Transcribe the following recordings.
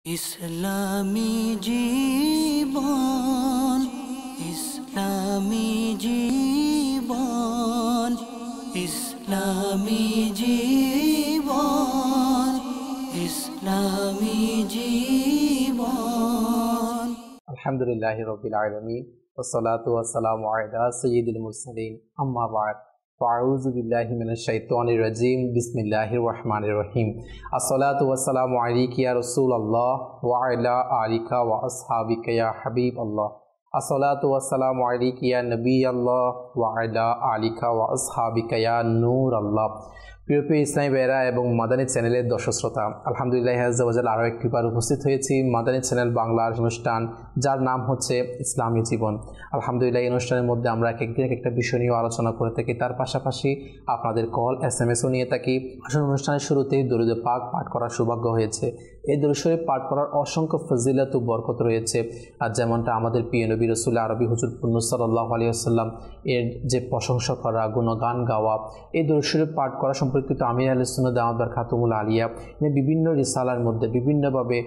ইসলামী জীবন, ইসলামী জীবন, ইসলামী জীবন, ইসলামী জীবন। আলহামদুলিল্লাহি রাব্বিল আলামিন ওয়াসসালাতু ওয়াসসালামু আলা সাইয়্যিদিল মুরসালিন আম্মা বা'দ ফাআউযু বিল্লাহি মিনাশ শাইতানির রাজীম বিসমিল্লাহির রহমানির রহিম আসসালাতু ওয়াসসালামু আলাইকা ইয়া রাসূলুল্লাহ ওয়া আলা আলিকা ওয়া আসহাবিকা ইয়া হাবিবাল্লাহ আসসালাতু ওয়াসসালামু আলাইকা ইয়া নবিয়াল্লাহ ওয়া আলা আলিকা ওয়া আসহাবিকা ইয়া নূরাল্লাহ। প্রিয় ইসলামী ভাইয়েরা এবং মাদানী চ্যানেলের দর্শক শ্রোতা, আলহামদুলিল্লাহ আজ্জা ওয়া জাল আরও একটিবার উপস্থিত হয়েছি মাদানী চ্যানেল বাংলার অনুষ্ঠান, যার নাম হচ্ছে ইসলামী জীবন। আলহামদুলিল্লাহ এই অনুষ্ঠানের মধ্যে আমরা এক একদিন একটা বিষয় নিয়ে আলোচনা করে থাকি, তার পাশাপাশি আপনাদের কল SMS-ও নিয়ে থাকি। আসলে অনুষ্ঠানের শুরুতেই দরুদ পাক পাঠ করার সৌভাগ্য হয়েছে। এই দরুদ শরীফ পাঠ করার অসংখ্য ফজিলত ও বরকত রয়েছে। আর যেমনটা আমাদের প্রিয় নবী রাসূল আরবি হুজুর সাল্লাল্লাহু আলাইহি ওয়াসাল্লাম এর যে প্রশংসা করা, গুণগান গাওয়া, এই দরুদ শরীফ পাঠ করা সম্পর্কিত আমির আহলে সুন্নাহ দাওয়াত খাতুমুল আলিয়া বিভিন্ন রিসালার মধ্যে বিভিন্নভাবে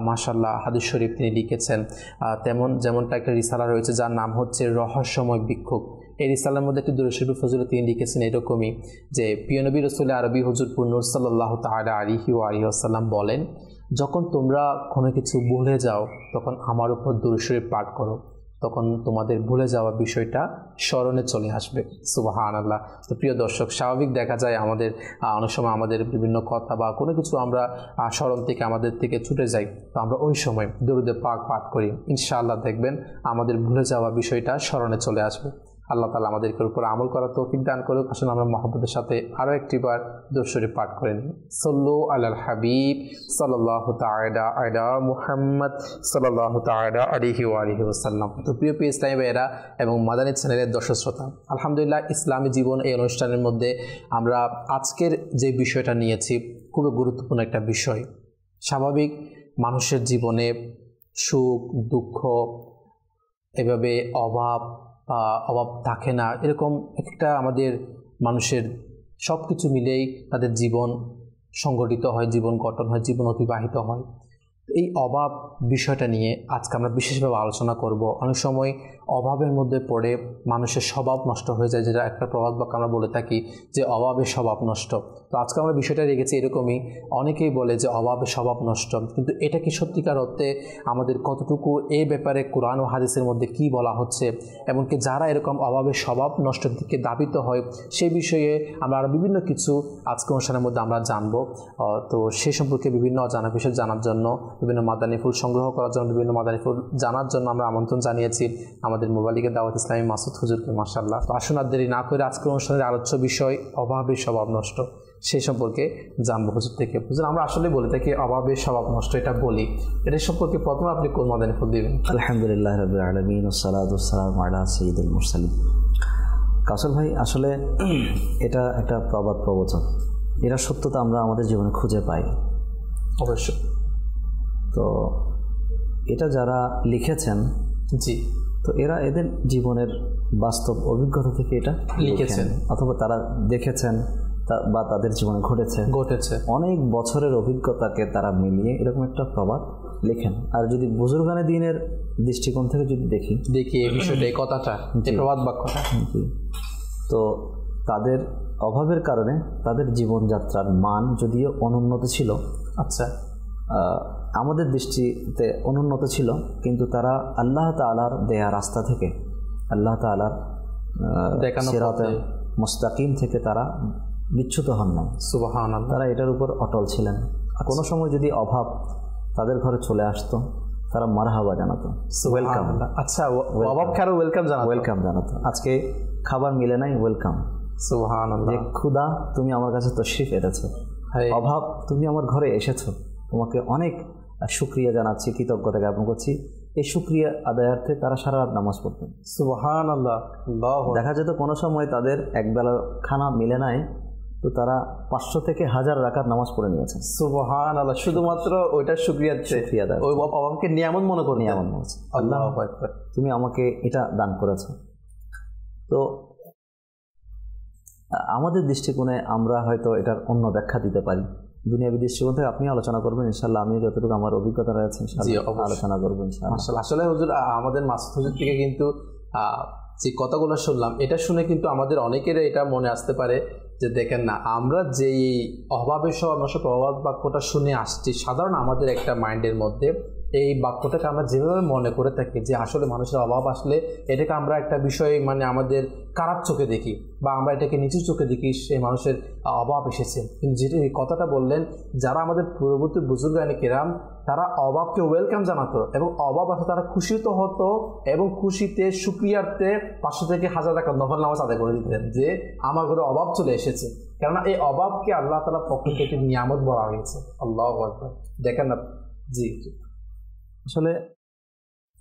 মাশাআল্লাহ হাদিস শরীফ তিনি লিখেছেন। যেমনটা একটা রিসালা রয়েছে যার নাম হচ্ছে রহস্যময় ভিক্ষুক। এই রিসালার মধ্যে একটি দরুদ শরীফের ফজিলত তিনি লিখেছেন এরকমই যে প্রিয় নবী রাসূল আরবি হুজুর সাল্লাল্লাহু তাআলা আলাইহি ওয়াসাল্লাম বলেন, যখন তোমরা কোনো কিছু ভুলে যাও তখন আমার উপর দরুদ শরীফ পাঠ করো, তখন তোমাদের ভুলে যাওয়া বিষয়টা স্মরণে চলে আসবে। সুবহানাল্লাহ। তো প্রিয় দর্শক, স্বাভাবিক দেখা যায় আমাদের অনেক সময় আমাদের বিভিন্ন কথা বা কোনো কিছু আমরা স্মরণ থেকে আমাদের থেকে ছুটে যাই, তো আমরা ওই সময় দরুদে পাক পাঠ করি, ইনশাআল্লাহ দেখবেন আমাদের ভুলে যাওয়া বিষয়টা স্মরণে চলে আসবে। আল্লাহ তাআলা আমাদেরকে উপর আমল করার তৌফিক দান করুক। আসলে আমরা মহব্বতের সাথে আরও একটিবার দরুদ শরীফ পাঠ করে নিই। সল্লু আলাল হাবিব সাল্লাল্লাহু তাআলা আলা মুহাম্মদ সাল্লাল্লাহু তাআলা আলাইহি ওয়া আলিহি ওয়াসাল্লাম। তো প্রিয় ইসলামী ভাইয়েরা এবং মাদানী চ্যানেলের দর্শক শ্রোতা, আলহামদুলিল্লাহ ইসলামী জীবন এই অনুষ্ঠানের মধ্যে আমরা আজকের যে বিষয়টা নিয়েছি খুবই গুরুত্বপূর্ণ একটা বিষয়। স্বাভাবিক মানুষের জীবনে সুখ দুঃখ এভাবে অভাব থাকে না, এরকম একটা আমাদের মানুষের সব কিছু মিলেই তাদের জীবন সংগঠিত হয়, জীবন গঠন হয়, জীবন অতিবাহিত হয়। এই অভাব বিষয়টা নিয়ে আজকে আমরা বিশেষভাবে আলোচনা করব। অনেক সময় অভাবের মধ্যে পড়ে মানুষের স্বভাব নষ্ট হয়ে যায়, যেটা একটা প্রবাদ বাক্য আমরা বলে থাকি যে অভাবে স্বভাব নষ্ট। তো আজকে আমরা বিষয়টা রেখেছি এরকমই। অনেকেই বলে যে অভাবে স্বভাব নষ্ট, কিন্তু এটা কি সত্যিকার অর্থে আমাদের কতটুকু এই ব্যাপারে কোরআন ও হাদিসের মধ্যে কি বলা হচ্ছে, এমনকি যারা এরকম অভাবে স্বভাব নষ্টের দিকে ধাবিত হয় সেই বিষয়ে আমরা আরও বিভিন্ন কিছু আজকে অনুষ্ঠানের মধ্যে আমরা জানবো। তো সে সম্পর্কে বিভিন্ন অজানা বিষয় জানার জন্য, বিভিন্ন মাদানী ফুল সংগ্রহ করার জন্য, বিভিন্ন মাদানী ফুল জানার জন্য আমরা আমন্ত্রণ জানিয়েছি আমাদের মোবাইলিকে দাওয়াত ইসলামী মাসুদ হুজুরকে। মাশাআল্লাহ। তো আসুন আর দেরি না করে আজকের অনুষ্ঠানের আলোচ্য বিষয় অভাবে স্বভাব নষ্ট, সেই সম্পর্কে জানবো হুজুর থেকে। হুজুর, আমরা আসলে বলে থাকি অভাবে স্বভাব নষ্ট, এটা বলি, এটা সম্পর্কে প্রথমে আপনি কোন মাদানী ফুল দিবেন? আলহামদুলিল্লাহ রাব্বিল আলামিন ওয়াসসালাতু ওয়াসসালামু আলা সাইয়্যিদিল মুরসালিন। কাউসার ভাই, আসলে এটা একটা প্রবাদ প্রবচন, এরা সত্যতা আমরা আমাদের জীবনে খুঁজে পাই অবশ্যই। তো এটা যারা লিখেছেন, জি, তো এরা এদের জীবনের বাস্তব অভিজ্ঞতা থেকে এটা লিখেছেন, অথবা তারা দেখেছেন বা তাদের জীবনে ঘটেছে অনেক বছরের অভিজ্ঞতাকে তারা মিলিয়ে এরকম একটা প্রবাদ লেখেন। আর যদি বুজুর্গানে দ্বীনের দৃষ্টিকোণ থেকে যদি দেখি এই বিষয়টা, এই কথাটা, যে প্রবাদ বাক্যটা, তো তাদের অভাবের কারণে তাদের জীবনযাত্রার মান যদিও অনুন্নত ছিল, আচ্ছা আমাদের দৃষ্টিতে অনুন্নত ছিল, কিন্তু তারা আল্লাহ তাআলার দেয়া রাস্তা থেকে, আল্লাহ তাআলার সিরাতে মুস্তাকিম থেকে তারা বিচ্যুত হন না। সুবহানাল্লাহ। তারা এটার উপর অটল ছিলেন। কোনো সময় যদি অভাব তাদের ঘরে চলে আসতো, তারা মারহাবা জানাতো, ওয়েলকাম। আচ্ছা, অভাবকে আরো ওয়েলকাম জানাতো। আজকে খাবার মিলে নাই, ওয়েলকাম। সুবহানাল্লাহ। ক্ষুধা, তুমি আমার কাছে তশরিফ এনেছো। অভাব, তুমি আমার ঘরে এসেছো, তোমাকে অনেক শুকরিয়া জানাচ্ছি, কৃতজ্ঞতা জ্ঞাপন করছি। এই শুকরিয়া আদায়ার্থে তারা সারা রাত নামাজ পড়তেন। সুবহানাল্লাহ। দেখা যেত কোনো সময় তাদের একবেলা খানা মিলে নাই, তো তারা 500 থেকে 1000 রাকাত নামাজ পড়ে নিয়েছেন। সুবহানাল্লাহ। শুধুমাত্র ওইটার শুকরিয়া আদায়, ওই অভাবকে নিয়ামত মনে করি। আল্লাহু আকবার, তুমি আমাকে এটা দান করেছো। তো আমাদের দৃষ্টিকোণে আমরা হয়তো এটার অন্য ব্যাখ্যা দিতে পারি। দুনিয়াবি দৃষ্টিকোণ থেকে আপনি আলোচনা করবেন ইনশাআল্লাহ, আমি যতটুকু আমার অভিজ্ঞতা রয়েছে ইনশাআল্লাহ আলোচনা করবো ইনশাআল্লাহ। মাশাআল্লাহ। আসলে হুজুর আমাদের মাসুদ হুজুর থেকে কিন্তু যে কথাগুলো শুনলাম, এটা শুনে কিন্তু আমাদের অনেকের এটা মনে আসতে পারে যে দেখেন না, আমরা যেই অভাবের সমস্যা প্রভাব বাক্যটা শুনে আসছি, সাধারণ আমাদের একটা মাইন্ডের মধ্যে এই বাক্যটাকে আমরা যেভাবে মনে করে থাকি যে আসলে মানুষের অভাব আসলে এটাকে আমরা একটা বিষয় মানে আমাদের খারাপ চোখে দেখি বা আমরা এটাকে নিচু চোখে দেখি, সেই মানুষের অভাব এসেছে। কিন্তু যেটা এই কথাটা বললেন, যারা আমাদের পূর্ববর্তী বুজুর্গানি কেরাম তারা অভাবকে ওয়েলকাম জানাতো এবং অভাব আসলে তারা খুশিত হতো এবং খুশিতে সুক্রিয়ার্থে 500 থেকে 1000 টাকা নফল নামাজ আদায় করে দিতেন যে আমার ঘরে অভাব চলে এসেছে। কেননা এই অভাবকে আল্লাহ তাআলার পক্ষ থেকে নিয়ামত বলা হয়েছে। আল্লাহু আকবার। দেখেন না, জি আসলে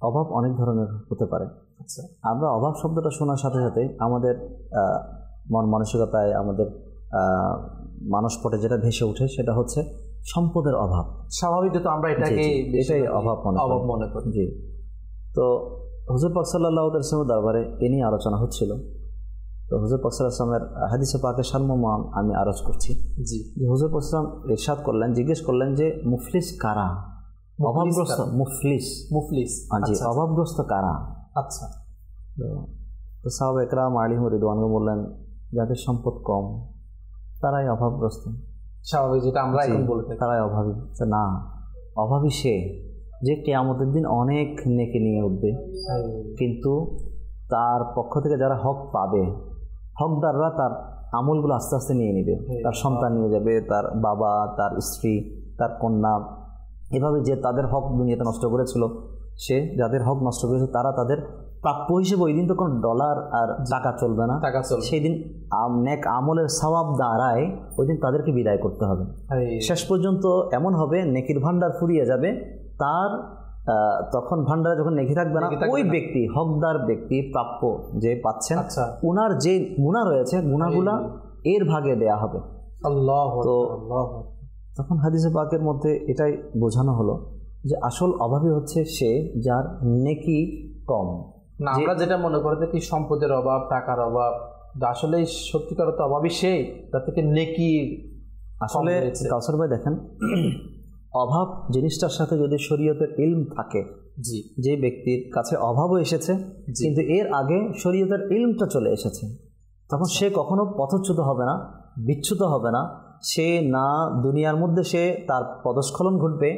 অভাব অনেক ধরনের হতে পারে। আচ্ছা, আমরা অভাব শব্দটা শোনার সাথে সাথে আমাদের মন মানসিকতায়, আমাদের মানসপটে যেটা ভেসে ওঠে সেটা হচ্ছে সম্পদের অভাব। স্বাভাবিকত আমরা এটাকে এটাই অভাব মনে করি। জি, তো হুজুর পাক সাল্লাল্লাহু আলাইহি ওয়াসাল্লামের দরবারে এ নিয়ে আলোচনা হচ্ছিল। তো হুজুর পাক সাল্লাল্লাহু আলাইহি ওয়াসাল্লামের হাদিসে পাকের সারমর্ম আমি আরজ করছি। জি, হুজুর পাক সাল্লাল্লাহু আলাইহি ওয়াসাল্লাম ইরশাদ করলেন, জিজ্ঞেস করলেন যে মুফলিস কারা? অভাবগ্রস্ত মুফলিস জি, অভাবগ্রস্ত কারা? আচ্ছা, তো সাহাবা একরাম আলিম রিদওয়ানহু বললেন, যাদের সম্পদ কম তারাই অভাবগ্রস্ত। স্বাভাবিক, যেটা আমরা এখন বলতে, তারাই অভাবী। না, অভাবী সে যে কিয়ামতের দিন অনেক নেকি নিয়ে উঠবে, কিন্তু তার পক্ষ থেকে যারা হক পাবে, হকদাররা তার আমলগুলো আস্তে আস্তে নিয়ে নেবে। তার সন্তান নিয়ে যাবে, তার বাবা, তার স্ত্রী, তার কন্যা, এভাবে যে তাদের হক দুনিয়াতে নষ্ট করেছিল, সে যাদের হক নষ্ট করেছে তারা তাদের প্রাপ্য হিসেবে ওই দিন তো কোনো ডলার আর টাকা চলবে না, সেই দিন নেক আমলের সওয়াব দ্বারায় ওই দিন তাদেরকে বিদায় করতে হবে। শেষ পর্যন্ত এমন হবে নেকির ভান্ডার ফুরিয়ে যাবে, তার তখন ভান্ডারে যখন নেকি থাকবে না, ওই ব্যক্তি হকদার ব্যক্তি প্রাপ্য যে পাচ্ছেন, ওনার যে গুনাহ রয়েছে গুনাহগুলা এর ভাগে দেয়া হবে। তো তখন হাদিসে পাকের মধ্যে এটাই বোঝানো হলো যে আসল অভাবী হচ্ছে সে যার নেকি কম। না, আমরা যেটা মনে করি কি সম্পদের অভাব, টাকার অভাব, আসলে সত্যিকার তো অভাবী সেই তার থেকে নেকি। আসলে কাউসার ভাই দেখেন, অভাব জিনিসটার সাথে যদি শরীয়তের ইলম থাকে, জি, যে ব্যক্তির কাছে অভাবও এসেছে কিন্তু এর আগে শরীয়তের ইলমটা চলে এসেছে, তখন সে কখনো পথচ্যুত হবে না, বিচ্যুত হবে না। সে না দুনিয়ার মধ্যে সে তার পদস্খলন ঘটবে,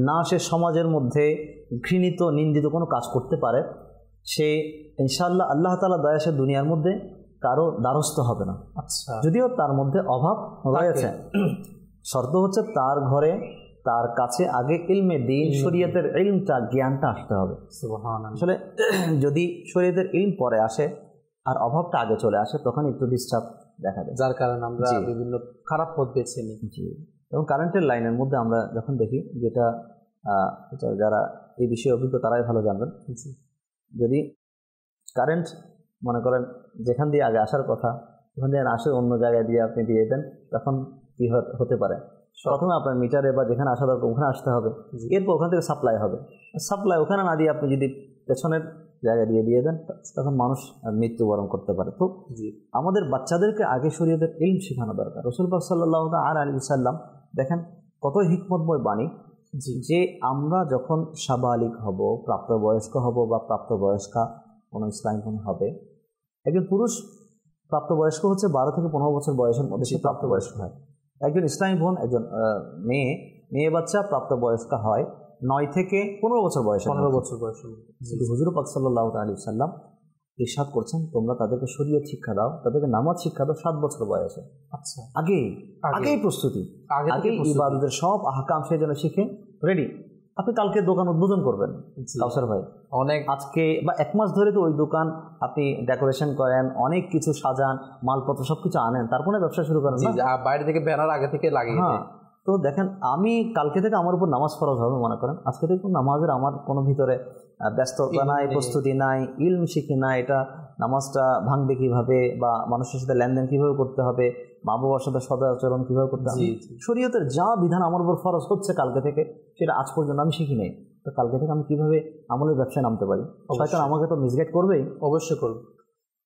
না সে সমাজের মধ্যে ঘৃণিত নিন্দিত কোনো কাজ করতে পারে। সে ইনশাআল্লাহ আল্লাহ তাআলা দয়া সে দুনিয়ার মধ্যে কারো দ্বারস্থ হবে না। আচ্ছা, যদিও তার মধ্যে অভাব রয়েছে, শর্ত হচ্ছে তার ঘরে তার কাছে আগে ইলমে দ্বীন শরীয়তের ইলমটা জ্ঞানটা আসতে হবে। সুবহানাল্লাহ। আসলে যদি শরীয়তের ইলম পরে আসে আর অভাবটা আগে চলে আসে, তখন একটু ডিস্টার্ব দেখা যায়, যার কারণে আমরা বিভিন্ন খারাপ পথ বেছে নিই। জি, এবং কারেন্টের লাইনের মধ্যে আমরা যখন দেখি, যেটা যারা এই বিষয়ে অভিজ্ঞ তারাই ভালো জানবেন, যদি কারেন্ট মনে করেন যেখান দিয়ে আগে আসার কথা ওখান দিয়ে আসে অন্য জায়গায় দিয়ে আপনি দিয়ে দেন, তখন কি হতে পারে? প্রথমে আপনার মিটারে বা যেখানে আসা দরকার ওখানে আসতে হবে, এরপর ওখান থেকে সাপ্লাই হবে। সাপ্লাই ওখানে না দিয়ে আপনি যদি পেছনের জায়গা দিয়ে দেন, তখন মানুষ মৃত্যুবরণ করতে পারে। তো আমাদের বাচ্চাদেরকে আগে শরীয়তের ইলম শেখানো দরকার। রাসূল পাক সাল্লাল্লাহু আলাইহি ওয়াসাল্লাম দেখেন কত হিকমতময় বাণী, যে আমরা যখন সাবালিক হব, প্রাপ্তবয়স্ক হব বা প্রাপ্তবয়স্কা কোনো ইসলামী বোন হবে, একজন পুরুষ প্রাপ্তবয়স্ক হচ্ছে 12 থেকে 15 বছর বয়সের মধ্যে সে প্রাপ্তবয়স্ক হয়। একজন ইসলামী বোন, একজন মেয়ে বাচ্চা প্রাপ্তবয়স্কা হয় 9 থেকে 15 বছর বয়সে। 15 বছর বয়সে হুজুর পাক সাল্লাল্লাহু আলাইহি ওয়াসাল্লাম ইরশাদ করছেন, তোমরা তাদেরকে শরীয়ত শিক্ষা দাও, তাদেরকে নামাজ শিক্ষা দাও 7 বছর বয়সে। আচ্ছা, আগেই প্রস্তুতি, আগে ইবাদতের সব আহকাম সে যেন শিখে রেডি। আপনি কালকে দোকান উদ্বোধন করবেন কাউসার ভাই, অনেক আজকে বা 1 মাস ধরে তো ওই দোকান আপনি ডেকোরেশন করেন, অনেক কিছু সাজান, মালপত্র সবকিছু আনেন, তারপরে ব্যবসা শুরু করেন না, বাইরে থেকে ব্যানার আগে থেকে লাগিয়ে। হ্যাঁ, তো দেখেন আমি কালকে থেকে আমার উপর নামাজ ফরজ হবে মনে করেন, আজকে থেকে নামাজের আমার কোনো ভিতরে ব্যস্ততা নাই, প্রস্তুতি নাই, ইলম শিখি না, এটা নামাজটা ভাঙবে কিভাবে বা মানুষের সাথে লেনদেন কিভাবে করতে হবে, মা বাবার সাথে সদাচরণ কিভাবে করতে হবে, শরীয়তের যা বিধান আমার উপর ফরজ হচ্ছে কালকে থেকে, সেটা আজ পর্যন্ত আমি শিখি নাই। তো কালকে থেকে আমি কিভাবে আমলের ব্যবসায় নামতে পারি? শয়তান আমাকে তো মিসগাইড করবেই, অবশ্যই করবে।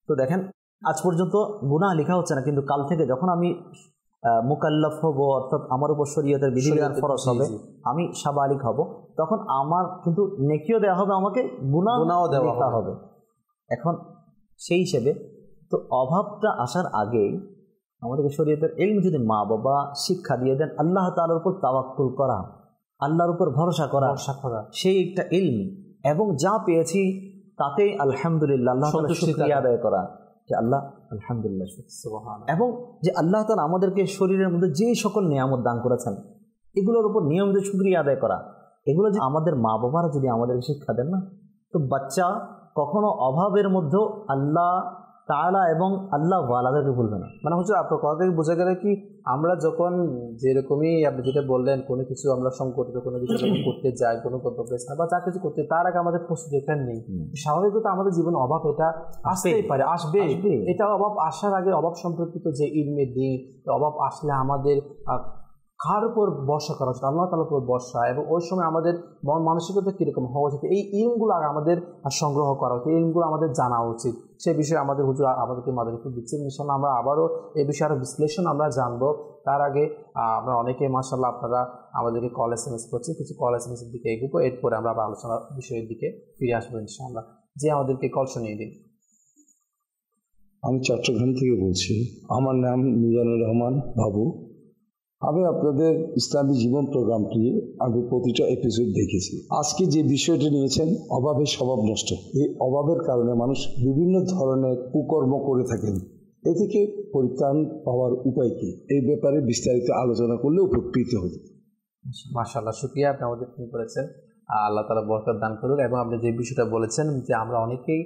তো দেখেন আজ পর্যন্ত গুনাহ লেখা হচ্ছে না, কিন্তু কাল থেকে যখন আমি মুকাল্লাফ হব, অর্থাৎ আমার উপর শরীয়তের বিধিবিধান ফরজ হবে, আমি সাবালিক হব, তখন আমার কিন্তু নেকিও দেওয়া হবে, আমাকে গুনাহও দেওয়া হবে। এখন সেই হিসেবে তো অভাবটা আসার আগেই আমাদেরকে শরীয়তের ইলম যদি মা বাবা শিক্ষা দিয়ে দেন, আল্লাহ তাআলার উপর তাওয়াক্কুল করা, আল্লাহর উপর ভরসা করা, সেই একটা ইলম, এবং যা পেয়েছি তাতেই আলহামদুলিল্লাহ, আল্লাহ তাআলার শুকরিয়া আদায় করা, যে আল্লাহ আলহামদুলিল্লাহ, এবং যে আল্লাহ তাআলা আমাদেরকে শরীরের মধ্যে যে সকল নিয়ামত দান করেছেন এগুলোর উপর নিয়মিত শুকরিয়া আদায় করা, এগুলো যে আমাদের মা বাবারা যদি আমাদেরকে শিক্ষা দেন না, তো বাচ্চা কখনো অভাবের মধ্যেও আল্লাহ তাআলা এবং আল্লাহ ওয়ালাদেরকে ভুলবে না। মানে হচ্ছে আপনার কথা থেকে বোঝা গেল কি, আমরা যখন যেরকমই আপনি যেটা বললেন, কোনো কিছু আমরা সংকটিত কোনো কিছু যখন করতে যাই, কোনো গন্তব্য স্থান বা যা কিছু করতে, তার আগে আমাদের প্রস্তুতি এখানে নেই। স্বাভাবিকত আমাদের জীবনে অভাব এটা আসতেই পারে, আসবে। এটা অভাব আসার আগে অভাব সম্পর্কিত যে ইলমের দিক, অভাব আসলে আমাদের কার উপর ভরসা করা উচিত, আল্লাহ তাআলার উপর ভরসা, এবং ওই সময় আমাদের মন মানসিকতা কীরকম হওয়া উচিত, এই ইলমগুলো আমাদের সংগ্রহ করা উচিত, ইলমগুলো আমাদের জানা উচিত। সে বিষয়ে আমাদের হুজুর আমাদেরকে মাদারীপুর দিচ্ছেন। ইনশাআল্লাহ আমরা আবারও এই বিষয়ে আরও বিশ্লেষণ আমরা জানবো। তার আগে আমরা অনেকে মাশাআল্লাহ আপনারা আমাদেরকে কল SMS করছি, কিছু কল SMS এর দিকে এগোবো, এরপরে আমরা আবার আলোচনার বিষয়ের দিকে ফিরে আসবো ইনশাআল্লাহ। যে আমাদেরকে কল শুনিয়ে দিন। আমি চট্টগ্রাম থেকে বলছি, আমার নাম মিজানুর রহমান বাবু। আমি আপনাদের ইসলামী জীবন প্রোগ্রামটি আমি প্রতিটা এপিসোড দেখেছি। আজকে যে বিষয়টি নিয়েছেন, অভাবের স্বভাব নষ্ট, এই অভাবের কারণে মানুষ বিভিন্ন ধরনের কুকর্ম করে থাকেন। এ থেকে পরিত্রাণ পাওয়ার উপায় কি, এই ব্যাপারে বিস্তারিত আলোচনা করলে উপকৃত হবে। মাশাআল্লাহ, শুকরিয়া, আপনি আমাদের ফোন করেছেন। আল্লাহ তাআলা বরকত দান করুক। এবং আপনি যে বিষয়টা বলেছেন যে আমরা অনেকেই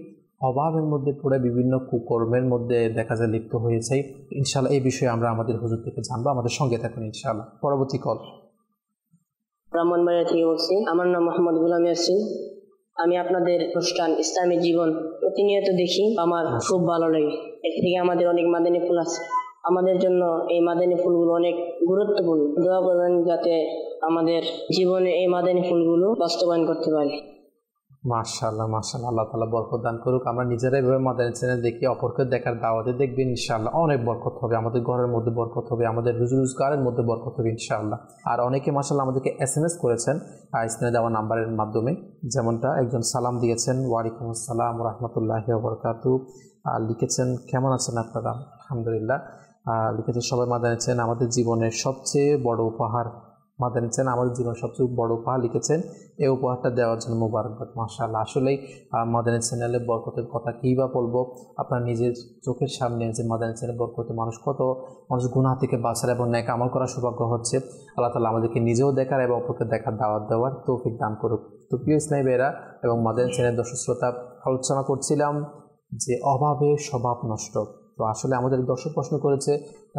অভাবের মধ্যে পড়ে বিভিন্ন কুকর্মের মধ্যে দেখা যায় লিপ্ত হয়েছে, ইনশাআল্লাহ এই বিষয়ে আমরা আমাদের হুজুর থেকে জানবো। আমাদের সঙ্গে থাকুন ইনশাআল্লাহ। পরবর্তী কল। ব্রাহ্মণবাড়িয়া থেকে বলছি, আমার নাম মোহাম্মদ গুলাম ইয়াসিন। আমি আপনাদের অনুষ্ঠান ইসলামী জীবন প্রতিনিয়ত দেখি, আমার খুব ভালো লাগে। এর থেকে আমাদের অনেক মাদানী ফুল আছে, আমাদের জন্য এই মাদানী ফুলগুলো অনেক গুরুত্বপূর্ণ। দোয়া করবেন যাতে আমাদের জীবনে এই মাদানী ফুলগুলো বাস্তবায়ন করতে পারি। মাশাআল্লাহ মাশাআল্লাহ, আল্লাহ তাআলা বরকত দান করুক। আমরা নিজেরাই এভাবে মাদানী চ্যানেল দেখি, অপরকে দেখার দাওয়াতে দেখবেন ইনশাআল্লাহ অনেক বরকত হবে, আমাদের ঘরের মধ্যে বরকত হবে, আমাদের রোজগারের মধ্যে বরকত হবে ইনশাআল্লাহ। আর অনেকে মাশাআল্লাহ আমাদেরকে SMS করেছেন স্ক্রিনে দেওয়া নাম্বারের মাধ্যমে, যেমনটা একজন সালাম দিয়েছেন, ওয়ালাইকুম আসসালাম ওয়া রাহমাতুল্লাহি ওয়া বারাকাতুহু, লিখেছেন কেমন আছেন আপনারা, আলহামদুলিল্লাহ। লিখেছেন সবাই মাদানী চ্যানেল আমাদের জীবনের সবচেয়ে বড় উপহার, মাদানী চ্যানেল আমাদের জীবনের সবচেয়ে বড় উপহার লিখেছেন, এই উপহারটা দেওয়ার জন্য মুবারকবাদ। মাশাআল্লাহ, আসলেই মাদানী চ্যানেলের বরকতের কথা কী বা বলবো, আপনার নিজের চোখের সামনে যে মাদানী চ্যানেল বরকতে মানুষ কত মানুষ গুনাহ থেকে বাঁচার এবং নেক আমল করার সৌভাগ্য হচ্ছে। আল্লাহ তাআলা আমাদেরকে নিজেও দেখার এবং অপরকে দেখার দাওয়াত দেওয়ার তৌফিক দান করুক। তো প্রিয় ইসলামী ভাইয়েরা এবং মাদানী চ্যানেল দর্শক শ্রোতা, আলোচনা করছিলাম যে অভাবে স্বভাব নষ্ট। তো আসলে আমাদের দর্শক প্রশ্ন করেছে,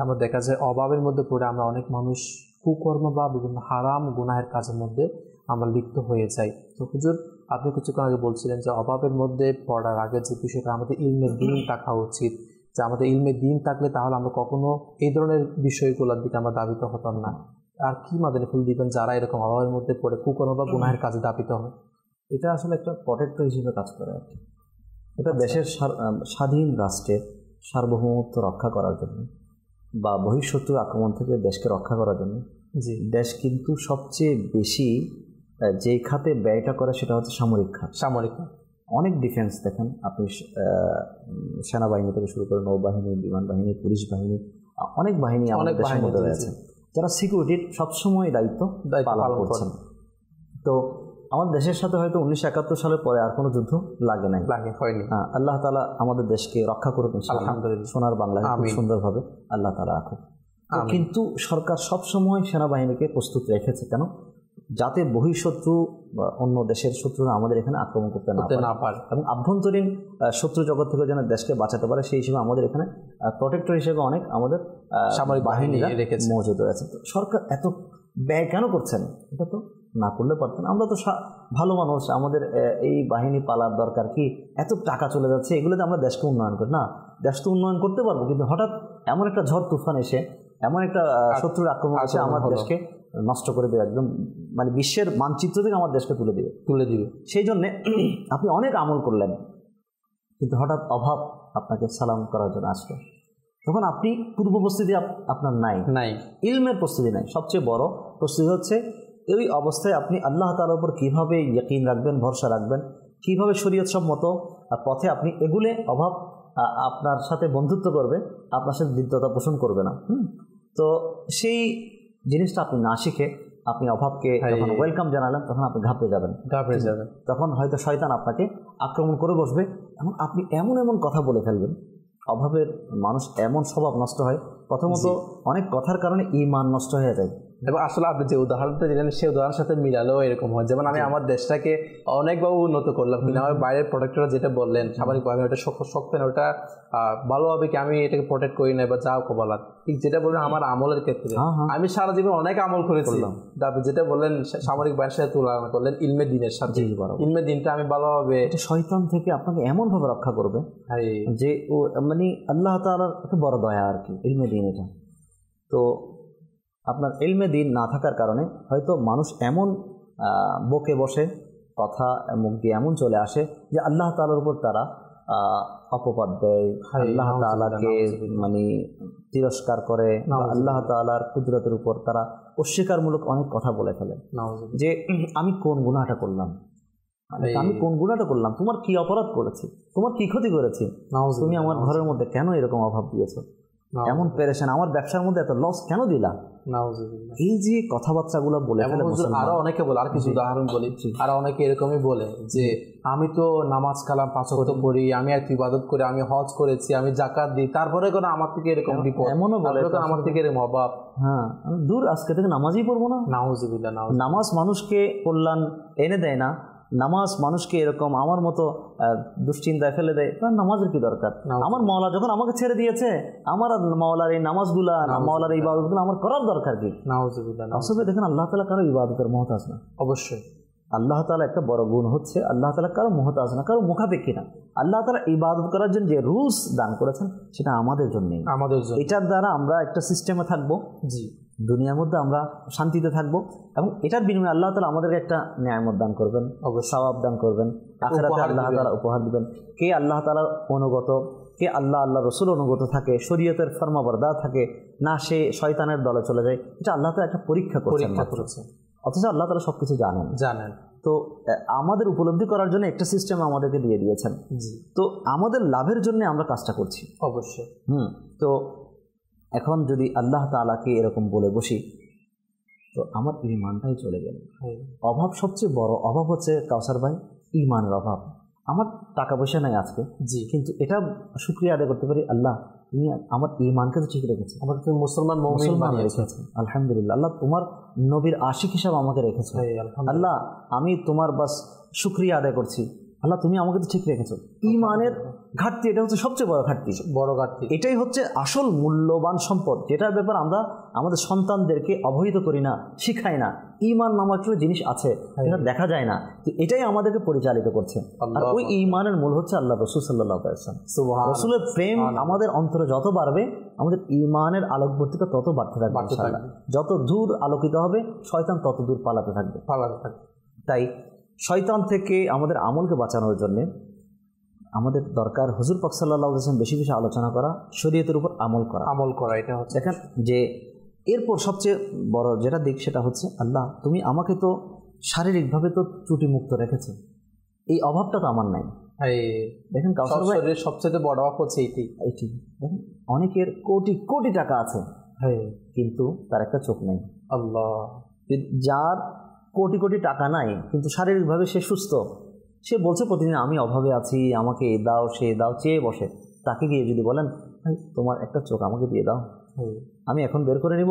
আমরা দেখা যায় অভাবের মধ্যে পড়ে আমরা অনেক মানুষ কুকর্ম বা বিভিন্ন হারাম গুনাহের কাজের মধ্যে আমরা লিপ্ত হয়ে যাই। তো হুজুর, আপনি কিছুক্ষণ আগে বলছিলেন যে অভাবের মধ্যে পড়ার আগে যে বিষয়টা আমাদের ইলমের দিন থাকা উচিত, যে আমাদের ইলমের দিন থাকলে তাহলে আমরা কখনো এই ধরনের বিষয়গুলোর দিকে আমরা দাবিত হতাম না। আর কি মাদানী ফুল দিবেন যারা এরকম অভাবের মধ্যে পড়ে কুকর্ম বা গুনাহের কাজে দাবিত হয়? এটা আসলে একটা প্রটেক্টর হিসেবে কাজ করে আর কি। এটা দেশের স্বাধীন রাষ্ট্রের সার্বভৌমত্ব রক্ষা করার জন্য বা বহিঃশত্রুর আক্রমণ থেকে দেশকে রক্ষা করার জন্য দেশ কিন্তু সবচেয়ে বেশি যেই খাতে ব্যয়টা করে সেটা হচ্ছে সামরিক খাত। অনেক ডিফেন্স দেখেন আপনি, সেনাবাহিনী থেকে শুরু করে নৌবাহিনী, বিমান বাহিনী, পুলিশ বাহিনী, অনেক বাহিনী আমাদের দেশের মধ্যে রয়েছে যারা সিকিউরিটির সবসময় দায়িত্ব পালন করছেন। তো আমাদের দেশের সাথে হয়তো 1971 সালের পরে আর কোনো যুদ্ধ হয়নি। আল্লাহ তাআলা আমাদের দেশকে রক্ষা করুক আলহামদুলিল্লাহ, সোনার বাংলায় খুব সুন্দরভাবে আল্লাহ তাআলা রাখুক। কিন্তু সরকার সবসময় সেনাবাহিনীকে প্রস্তুত রেখেছে, কেন? যাতে বহিঃশত্রু বা অন্য দেশের শত্রুরা আমাদের এখানে আক্রমণ করতে না পারে এবং আভ্যন্তরীণ শত্রু জগৎ থেকে যেন দেশকে বাঁচাতে পারে, সেই হিসেবে আমাদের এখানে প্রোটেক্টর হিসেবে অনেক আমাদের সামরিক বাহিনী মজুদ রয়েছে। তো সরকার এত ব্যয় কেন করছেন? এটা তো না করলে পারতেন। আমরা তো ভালো মানুষ, আমাদের এই বাহিনী পালার দরকার কি? এত টাকা চলে যাচ্ছে, এগুলোতে আমরা দেশকে উন্নয়ন করি না। দেশ তো উন্নয়ন করতে পারবো, কিন্তু হঠাৎ এমন একটা ঝড় তুফান এসে, এমন একটা শত্রুর আক্রমণ এসে আমার দেশকে নষ্ট করে দেবে, একদম মানে বিশ্বের মানচিত্র থেকে আমার দেশকে তুলে দিবে। সেই জন্যে আপনি অনেক আমল করলেন, কিন্তু হঠাৎ অভাব আপনাকে সালাম করার জন্য আসলো। তখন আপনি পূর্ব প্রস্তুতি আপনার নাই, ইলমের প্রস্তুতি নাই। সবচেয়ে বড় প্রস্তুতি হচ্ছে এই অবস্থায় আপনি আল্লাহ তাআলার উপর কীভাবে ইয়াকিন রাখবেন, ভরসা রাখবেন, কীভাবে শরীয়ত সম্মত পথে আপনি এগুলে অভাব আপনার সাথে বন্ধুত্ব করবে, আপনার সাথে হৃদ্যতা পোষণ করবে না। তো সেই জিনিসটা আপনি না শিখে আপনি অভাবকে যখন ওয়েলকাম জানালেন তখন আপনি ঘাবড়ে যাবেন। তখন হয়তো শয়তান আপনাকে আক্রমণ করে বসবে, এবং আপনি এমন এমন কথা বলে ফেলবেন। অভাবের মানুষ এমন স্বভাব নষ্ট হয়, প্রথমত অনেক কথার কারণে ঈমান নষ্ট হয়ে যায়। এবং আসলে আপনি যে উদাহরণটা দিলেন সেই উদাহরণের সাথে মিলালেও এরকম হয়। যেমন আমি আমার দেশটাকে অনেকভাবে উন্নত করলাম, কিন্তু আমার বাইরের প্রোটেক্টররা যেটা বললেন স্বাভাবিকভাবে ওটা শক্ত না, ওটা ভালোভাবে কি আমি এটাকে প্রোটেক্ট করি না বা যাও বলার, ঠিক যেটা বললেন আমার আমলের ক্ষেত্রে আমি সারা জীবন অনেক আমল করেছিলাম। আপনি যেটা বললেন সামরিক বাহিনীর সাথে তুলনা করলেন ইলমে দিনের সাথে, ইলমে দিনটা আমি ভালোভাবে, শয়তান থেকে আপনাকে এমনভাবে রক্ষা করবে যে ও মানে আল্লাহ তাআলার একটা বড় দয়া আর কি ইলমে দিন এটা। তো আপনার ইলমে দিন না থাকার কারণে হয়তো মানুষ এমন বকে বসে, কথা মুখ দিয়ে এমন চলে আসে যে আল্লাহ তাআলার উপর তারা অপবাদ দেয়, আল্লাহ তাআলাকে মানে তিরস্কার করে, আল্লাহ তাআলার কুদরতের উপর তারা অস্বীকারমূলক অনেক কথা বলে ফেলে যে আমি কোন গুনাহটা করলাম, তোমার কি অপরাধ করেছি, তোমার কি ক্ষতি করেছি, তুমি আমার ঘরের মধ্যে কেন এরকম অভাব দিয়েছো, এমন পেরেশান, আমার ব্যবসার মধ্যে এত লস কেন দিলা। এই যে কথাবার্তাগুলো বলে আরো অনেকে বলে, আর কিছু উদাহরণ বলি, আরো অনেকে এরকমই বলে যে আমি তো নামাজ কালাম 5 ওয়াক্ত পড়ি, আমি এক ইবাদত করি, আমি হজ করেছি, আমি যাকাত দিই, তারপরে কোনো আমার থেকে এরকম বিপদ, এমনও বলে আমার থেকে এরকম অভাব, হ্যাঁ আমি দূর আজকে থেকে নামাজই পড়বো না। নাউজুবিল্লাহ। নামাজ মানুষকে কল্যাণ এনে দেয় না, নামাজ মানুষকে এরকম আমার মতো দুশ্চিন্তায় ফেলে দেয়, তার নামাজের কি দরকার? আমার মাওলা যখন আমাকে ছেড়ে দিয়েছে, আমার মাওলার এই নামাজগুলা, মাওলার এই ইবাদতগুলো আমার করার দরকার কি? আসলে দেখেন আল্লাহ তাআলা কারো ইবাদতের মহতাজ না। অবশ্যই আল্লাহ তাআলা একটা বড় গুণ হচ্ছে আল্লাহ তাআলা কারো মহতাজ না, কারো মুখাপেক্ষী না। আল্লাহ তাআলা ইবাদত করার জন্য যে রুলস দান করেছেন সেটা আমাদের জন্য, এটার দ্বারা আমরা একটা সিস্টেমে থাকবো, দুনিয়ার মধ্যে আমরা শান্তিতে থাকবো, এবং এটার বিনিময়ে আল্লাহ তাআলা আমাদেরকে একটা নিয়ামত দান করবেন, সওয়াব দান করবেন, আখিরাতে আল্লাহ তাআলা উপহার দিবেন। কে আল্লাহ তাআলার অনুগত, কে আল্লাহ রাসূল অনুগত থাকে, শরীয়তের ফরমাবরদার থাকে না, সে শয়তানের দলে চলে যায়, এটা আল্লাহ তাআলা একটা পরীক্ষা করেছেন। অথচ আল্লাহ তাআলা সবকিছু জানেন। তো আমাদের উপলব্ধি করার জন্য একটা সিস্টেম আমাদেরকে দিয়ে দিয়েছেন। তো আমাদের লাভের জন্য আমরা কাজটা করছি অবশ্যই। তো এখন যদি আল্লাহ তাআলাকে এরকম বলে বসি তো আমার ঈমানটাই চলে গেল। অভাব সবচেয়ে বড় অভাব হচ্ছে কাউসার ভাই ঈমানের অভাব। আমার টাকা পয়সা নাই আজকে, কিন্তু এটা শুকরিয়া আদায় করতে পারি, আল্লাহ তুমি আমার ঈমানকে তো ঠিক রেখেছো, আমাকে তুমি মুসলমান রেখেছো, আলহামদুলিল্লাহ। আল্লাহ তোমার নবীর আশিক হিসাবে আমাকে রেখেছো, আল্লাহ আমি তোমার বাস শুকরিয়া আদায় করছি, আল্লাহ তুমি আমাকে তো ঠিক রেখেছো। ঈমানের ঘাটতি, এটা হচ্ছে সবচেয়ে বড় ঘাটতি। এটাই হচ্ছে আসল মূল্যবান সম্পদ, যেটার ব্যাপার আমরা আমাদের সন্তানদেরকে অবহিত করি না, শিখাই না। ঈমান নামক একটা জিনিস আছে, এটা দেখা যায় না, তো এটাই আমাদেরকে পরিচালিত করছে। আর ওই ঈমানের মূল হচ্ছে আল্লাহ রাসূল সাল্লাল্লাহু আলাইহি ওয়াসাল্লাম। রাসূলের প্রেম আমাদের অন্তরে যত বাড়বে, আমাদের ঈমানের আলোকবর্তিকা তত বাড়তে থাকবে ইনশাআল্লাহ। যত দূর আলোকিত হবে, শয়তান তত দূর পালাতে থাকবে। তাই শয়তান থেকে আমাদের আমলকে বাঁচানোর জন্য আমাদের দরকার হুজুর পাক সাল্লাল্লাহু আলাইহি ওয়াসাল্লাম বেশি বেশি আলোচনা করা, শরীয়তের উপর আমল করা। এটা হচ্ছে দেখেন যে এরপর সবচেয়ে বড় যেটা দিক সেটা হচ্ছে আল্লাহ তুমি আমাকে তো শারীরিকভাবে তো ত্রুটি মুক্ত রেখেছো, এই অভাবটা তো আমার নাই। দেখেন কাউসার ভাই সবচেয়ে বড় অভাব হচ্ছে এইটি। দেখেন অনেকের কোটি কোটি টাকা আছে, কিন্তু তার একটা চোখ নেই। আল্লাহ, যার কোটি কোটি টাকা নাই কিন্তু শারীরিকভাবে সে সুস্থ, সে বলছে প্রতিদিন আমি অভাবে আছি, আমাকে এ দাও সে দাও, চেয়ে বসে। তাকে গিয়ে যদি বলেন ভাই তোমার একটা চোখ আমাকে দিয়ে দাও, আমি এখন বের করে নিব,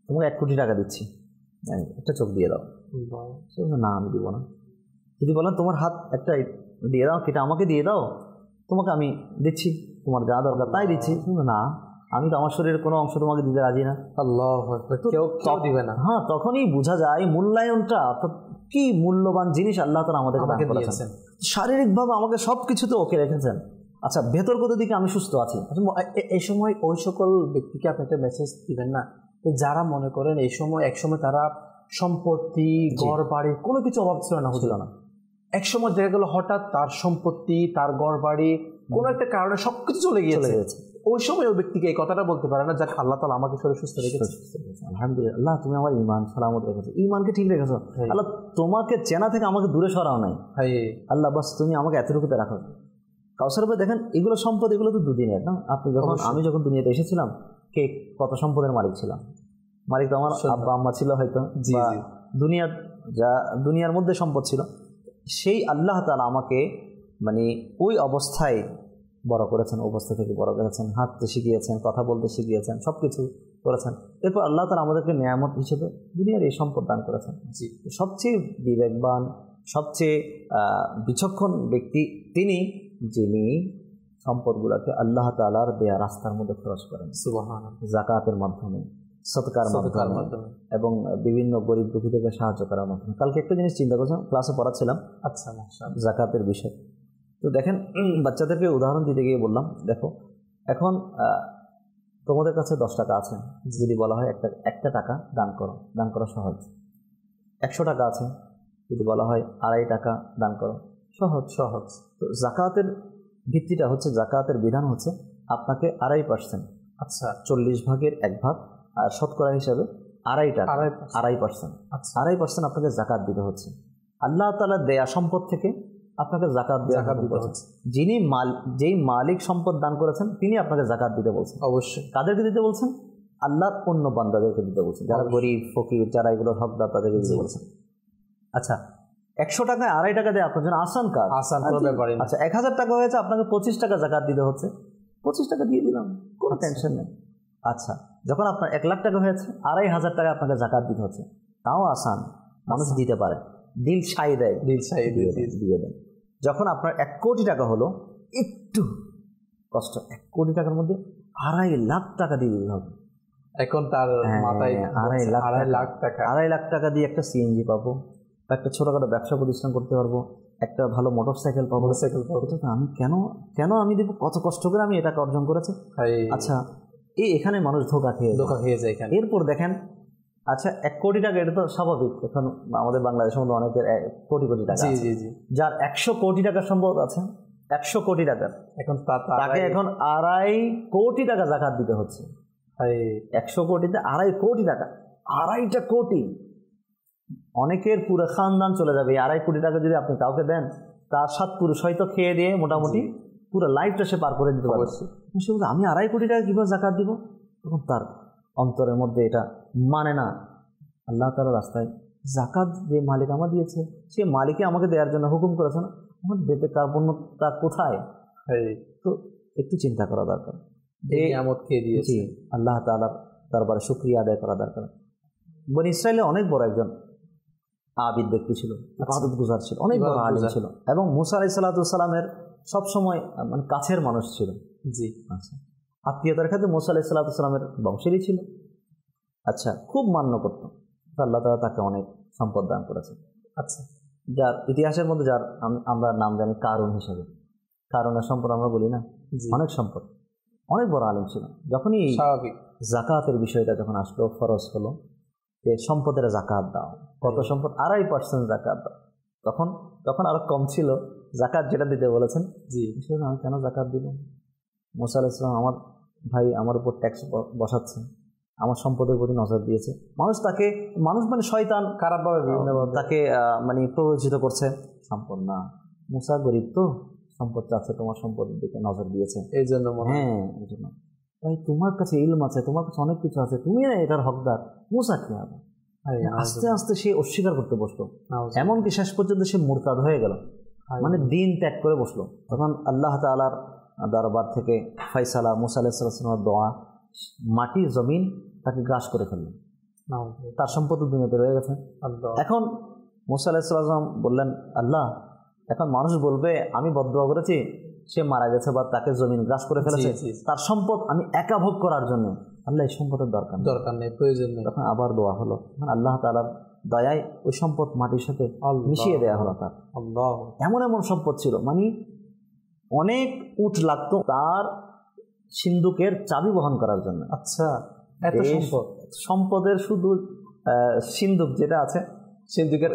তোমাকে 1 কোটি টাকা দিচ্ছি, একটা চোখ দিয়ে দাও, না আমি দিব না। যদি বলেন তোমার হাত একটা দিয়ে দাও, সেটা আমাকে দিয়ে দাও, তোমাকে আমি দিচ্ছি, তোমার যা দরকার তাই দিচ্ছি, না আমি তো আমার শরীরের কোনো অংশ তোমাকে দিতে রাজি না। আল্লাহ, কেউ দিবে না। হ্যাঁ, তখনই বোঝা যায় মূল্যায়নটা, অর্থাৎ কি মূল্যবান জিনিস আল্লাহ তাআলা আমাদেরকে দান করেছেন। শারীরিকভাবে আমাকে সব কিছুতে ওকে রেখেছেন, আচ্ছা ভেতরগত দিকে আমি সুস্থ আছি। এই সময় ওই সকল ব্যক্তিকে আপনি একটা মেসেজ দিবেন না, যারা মনে করেন এই সময় একসময় তারা সম্পত্তি, ঘর বাড়ি কোনো কিছু অভাব ছিল না, একসময় দেখা গেল হঠাৎ তার সম্পত্তি, তার ঘর বাড়ি কোনো একটা কারণে সবকিছু চলে গিয়েছে। ওই সময় ওই ব্যক্তিকে এই কথাটা বলতে পারে না, যাক আল্লাহ তাআলা আমাকে শরীর সুস্থ রেখেছে, আলহামদুলিল্লাহ, আল্লাহ তুমি আমার ঈমান সালামত রেখেছো, ঈমানকে ঠিক রেখেছো, আল্লাহ তোমাকে চেনা থেকে আমাকে দূরে সরাও নাই, আল্লাহ বাস তুমি আমাকে এতটুকুতে রাখো। কাউসার ভাই দেখেন এগুলো সম্পদ, এগুলো তো দুদিনের না। আপনি যখন আমি যখন দুনিয়াতে এসেছিলাম কে কত সম্পদের মালিক ছিলাম, মালিক তো আমার আব্বা আম্মা ছিল হয়তো, দুনিয়ার মধ্যে সম্পদ ছিল। সেই আল্লাহ তাআলা আমাকে মানে ওই অবস্থায় বড় করেছেন, অবস্থা থেকে বড় করেছেন, হাঁটতে শিখিয়েছেন, কথা বলতে শিখিয়েছেন, সব কিছু করেছেন। এরপর আল্লাহ তাআলা আমাদেরকে নিয়ামত হিসেবে দুনিয়ার এই সম্পদ দান করেছেন। জি, সবচেয়ে বিবেকবান, সবচেয়ে বিচক্ষণ ব্যক্তি তিনি, যিনি সম্পদগুলোকে আল্লাহ তাআলার দেয়া রাস্তার মধ্যে খরচ করেন, সুবহানাল্লাহ, যাকাতের মাধ্যমে, সদকার মাধ্যমে এবং বিভিন্ন গরিব দুঃখীদেরকে সাহায্য করার মাধ্যমে। কালকে একটা জিনিস চিন্তা করছিলাম, ক্লাসে পড়াচ্ছিলাম, আচ্ছা যাকাতের বিষয়। তো দেখেন বাচ্চাদেরকে উদাহরণ দিতে গিয়ে বললাম, দেখো এখন তোমাদের কাছে 10 টাকা আছে, যদি বলা হয় একটা টাকা দান করো, দান করা সহজ। 100 টাকা আছে, যদি বলা হয় 2.5 টাকা দান করো, সহজ। তো যাকাতের ভিত্তিটা হচ্ছে, যাকাতের বিধান হচ্ছে আপনাকে 2.5%, আচ্ছা 40 ভাগের 1 ভাগ, আর শতকরা হিসাবে 2.5 টাকা, 2.5%, 2.5% আপনাকে যাকাত দিতে হচ্ছে। আল্লাহ তাআলা দেয়া সম্পদ থেকে আপনাকে যাকাত দিতে হচ্ছে। যেই মালিক সম্পদ দান করেছেন তিনি আপনাকে যাকাত দিতে বলছেন। অবশ্যই কাদেরকে দিতে বলছেন? আল্লাহর অন্য বান্দাদেরকে দিতে বলছেন, যারা গরিব ফকির, যারা এগুলোর হকদার, তাদেরকে দিতে বলছেন। আচ্ছা 100 টাকায় 2.5 টাকা দেয় আপনার জন্য আসান কাজ, আসান কোনো ব্যাপারই না। আচ্ছা 1000 টাকা হয়েছে, আপনাকে 25 টাকা যাকাত দিতে হচ্ছে, 25 টাকা দিয়ে দিলাম, কোনো টেনশন নেই। আচ্ছা যখন আপনার 1 লাখ টাকা হয়েছে, 2,500 টাকা আপনাকে যাকাত দিতে হচ্ছে, তাও আসান, মানুষ দিতে পারে, দিল ছাই দেয়, দিয়ে দেন। যখন আপনার 1 কোটি টাকা হলো, একটু কষ্ট, 1 কোটি টাকার মধ্যে 2.5 লাখ টাকা দিয়ে দিতে হবে। এখন তার মাথায় 2.5 লাখ টাকা দিয়ে একটা সিএনজি পাবো, একটা ছোটখাটো ব্যবসা প্রতিষ্ঠান করতে পারবো, একটা ভালো মোটরসাইকেল পাবো। আমি কেন আমি দেবো? কত কষ্ট করে আমি এটা অর্জন করেছি। আচ্ছা এখানে মানুষ ধোকা খেয়ে যায়। এরপর দেখেন, আচ্ছা 1 কোটি টাকা, এটা তো স্বাভাবিক, এখন আমাদের বাংলাদেশের মধ্যে অনেকের কোটি টাকা, যার 100 কোটি টাকার সম্পদ আছে, 100 কোটি টাকার, এখন তাকে এখন 2.5 কোটি টাকা যাকাত দিতে হচ্ছে। 100 কোটিতে 2.5 কোটি টাকা, 2.5 কোটি, অনেকের পুরো খানদান চলে যাবে। 2.5 কোটি টাকা যদি আপনি কাউকে দেন, তার 7 পুরুষ হয়তো খেয়ে দিয়ে মোটামুটি পুরো লাইফটা সে পার করে দিতে পারবে। সে বলছে আমি 2.5 কোটি টাকা কীভাবে যাকাত দিব? তখন তার অন্তরের মধ্যে এটা মানে না, আল্লাহ তাআলার রাস্তায় যাকাত যে মালিক আমার দিয়েছে, সে মালিকে আমাকে দেওয়ার জন্য হুকুম করেছে না, আমার দেতে কার্পণ্যতা কোথায়? তো একটু চিন্তা করা দরকার, জি আল্লাহ তাআলার দরবারে শুকরিয়া আদায় করা দরকার। বনি ইসরায়েলে অনেক বড় একজন আবিদ ব্যক্তি ছিল, ইবাদত গুজার ছিল, অনেক বড় আলিম ছিল, এবং মুসা আলাইহিস সালামের সবসময় মানে কাছের মানুষ ছিল। জি আচ্ছা, আত্মীয়তার ক্ষেত্রে মুসা আলাইহিস সালামের বংশেরই ছিল। আচ্ছা খুব মান্য করত, আল্লাহ তাআলা তাকে অনেক সম্পদ দান করেছে। আচ্ছা যার ইতিহাসের মধ্যে যার আমরা নাম জানি কারুন হিসেবে, কারুনের সম্পদ আমরা বলি না, অনেক সম্পদ, অনেক বড় আলিম ছিল। যখনই স্বাভাবিক যাকাতের বিষয়টা যখন আসলো, ফরজ হলো যে সম্পদের যাকাত দাও, কত সম্পদ? 2.5% যাকাত দাও। তখন আরো কম ছিল যাকাত যেটা দিতে বলেছেন। জি আমি কেন যাকাত দিব? মুসা আলাইহিস সালাম আমার ভাই, আমার উপর ট্যাক্স বসাচ্ছে, আমার সম্পদের প্রতি নজর দিয়েছে, মানুষ মানে শয়তান খারাপভাবে বিভিন্নভাবে তাকে মানে প্ররোচিত করছে। সম্পদ না, মুসা গরিব তো, সম্পদ চাচ্ছে, তোমার সম্পদের দিকে নজর দিয়েছে এই জন্য। হ্যাঁ এই জন্য ভাই, তোমার কাছে ইলম আছে, তোমার কাছে অনেক কিছু আছে, তুমি না এটার হকদার। মুসা কি হবে? আস্তে আস্তে সে অস্বীকার করতে বসলো, এমনকি শেষ পর্যন্ত সে মুরতাদ হয়ে গেল, মানে দিন ত্যাগ করে বসলো। তখন আল্লাহ তাআলার দরবার থেকে ফয়সালা, মুসা আলাইহিস সালামের দোয়া, মাটি জমিন তাকে গ্রাস করে ফেললো, তার সম্পদ দুনিয়াতে রয়ে গেছে। এখন মুসা আলাইহিস সালাম বললেন, আল্লাহ এখন মানুষ বলবে আমি বদদুয়া করেছি, সে মারা গেছে বা তাকে জমিন গ্রাস করে ফেলেছে, তার সম্পদ আমি একা ভোগ করার জন্য, আল্লাহ এই সম্পদের দরকার নেই, প্রয়োজন নেই। তখন আবার দোয়া হলো, আল্লাহ তাআলার দয়ায় ওই সম্পদ মাটির সাথে মিশিয়ে দেওয়া হলো তার। এমন সম্পদ ছিল, মানে অনেক উট লাগতো তার সিন্ধুকের চাবি বহন করার জন্য। আচ্ছা এত সম্পদের শুধু সিন্ধুক যেটা আছে সিন্ধুকের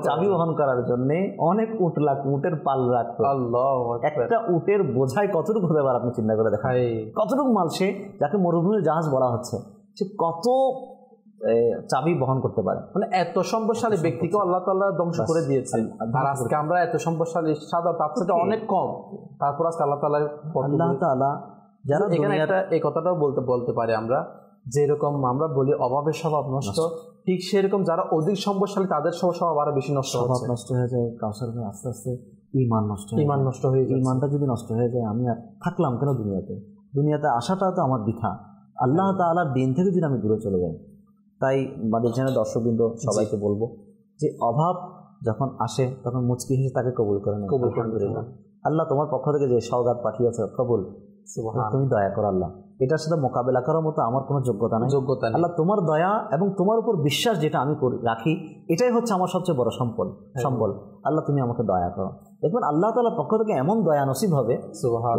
চাবি বহন করার জন্য অনেক উট লাগতো, উটের পাল রাখতো। আল্লাহু আকবার। একটা উটের বোঝাই কতটুকু হতে পারে আপনি চিন্তা করে দেখেন, কতটুকু মাল সে, যাকে মরুভূমির জাহাজ বলা হচ্ছে, সে কত চাবি বহন করতে পারে। মানে এত সম্পদশালী ব্যক্তিকে আল্লাহ তাআলা ধ্বংস করে দিয়েছেন, আর আজকে আমরা এত সম্পদশালী সাদা তার সাথে অনেক কম, তারপর আজকে আল্লাহ তাআলা যারা এখানে একটা এই কথাটাও বলতে পারি আমরা, যেরকম আমরা বলি অভাবের স্বভাব নষ্ট, ঠিক সেরকম যারা অধিক সম্পদশালী তাদের স্বভাব আরো বেশি নষ্ট হয়ে যায়। কাউসার ভাই, আস্তে আস্তে ইমান নষ্ট হয়ে যায়। ইমানটা যদি নষ্ট হয়ে যায়, আমি আর থাকলাম কেন দুনিয়াতে আসাটা তো আমার বৃথা। আল্লাহ তাআলার দিন থেকে যদি আমি দূরে চলে যাই। তাই মাদিজানের দর্শকবৃন্দ সবাইকে বলবো যে অভাব যখন আসে তখন মুচকি হেসে তাকে কবুল করে নেন। আল্লাহ তোমার পক্ষ থেকে যে সওগাত পাঠিয়েছে কবুল, তুমি দয়া করো আল্লাহ। এটার সাথে মোকাবেলা করার মতো আমার কোনো যোগ্যতা নেই। আল্লাহ তোমার দয়া এবং তোমার উপর বিশ্বাস যেটা আমি রাখি, এটাই হচ্ছে আমার সবচেয়ে বড় সম্বল। আল্লাহ তুমি আমাকে দয়া করো। দেখবেন আল্লাহ তাআলার পক্ষ থেকে এমন দয়া নসিব হবে,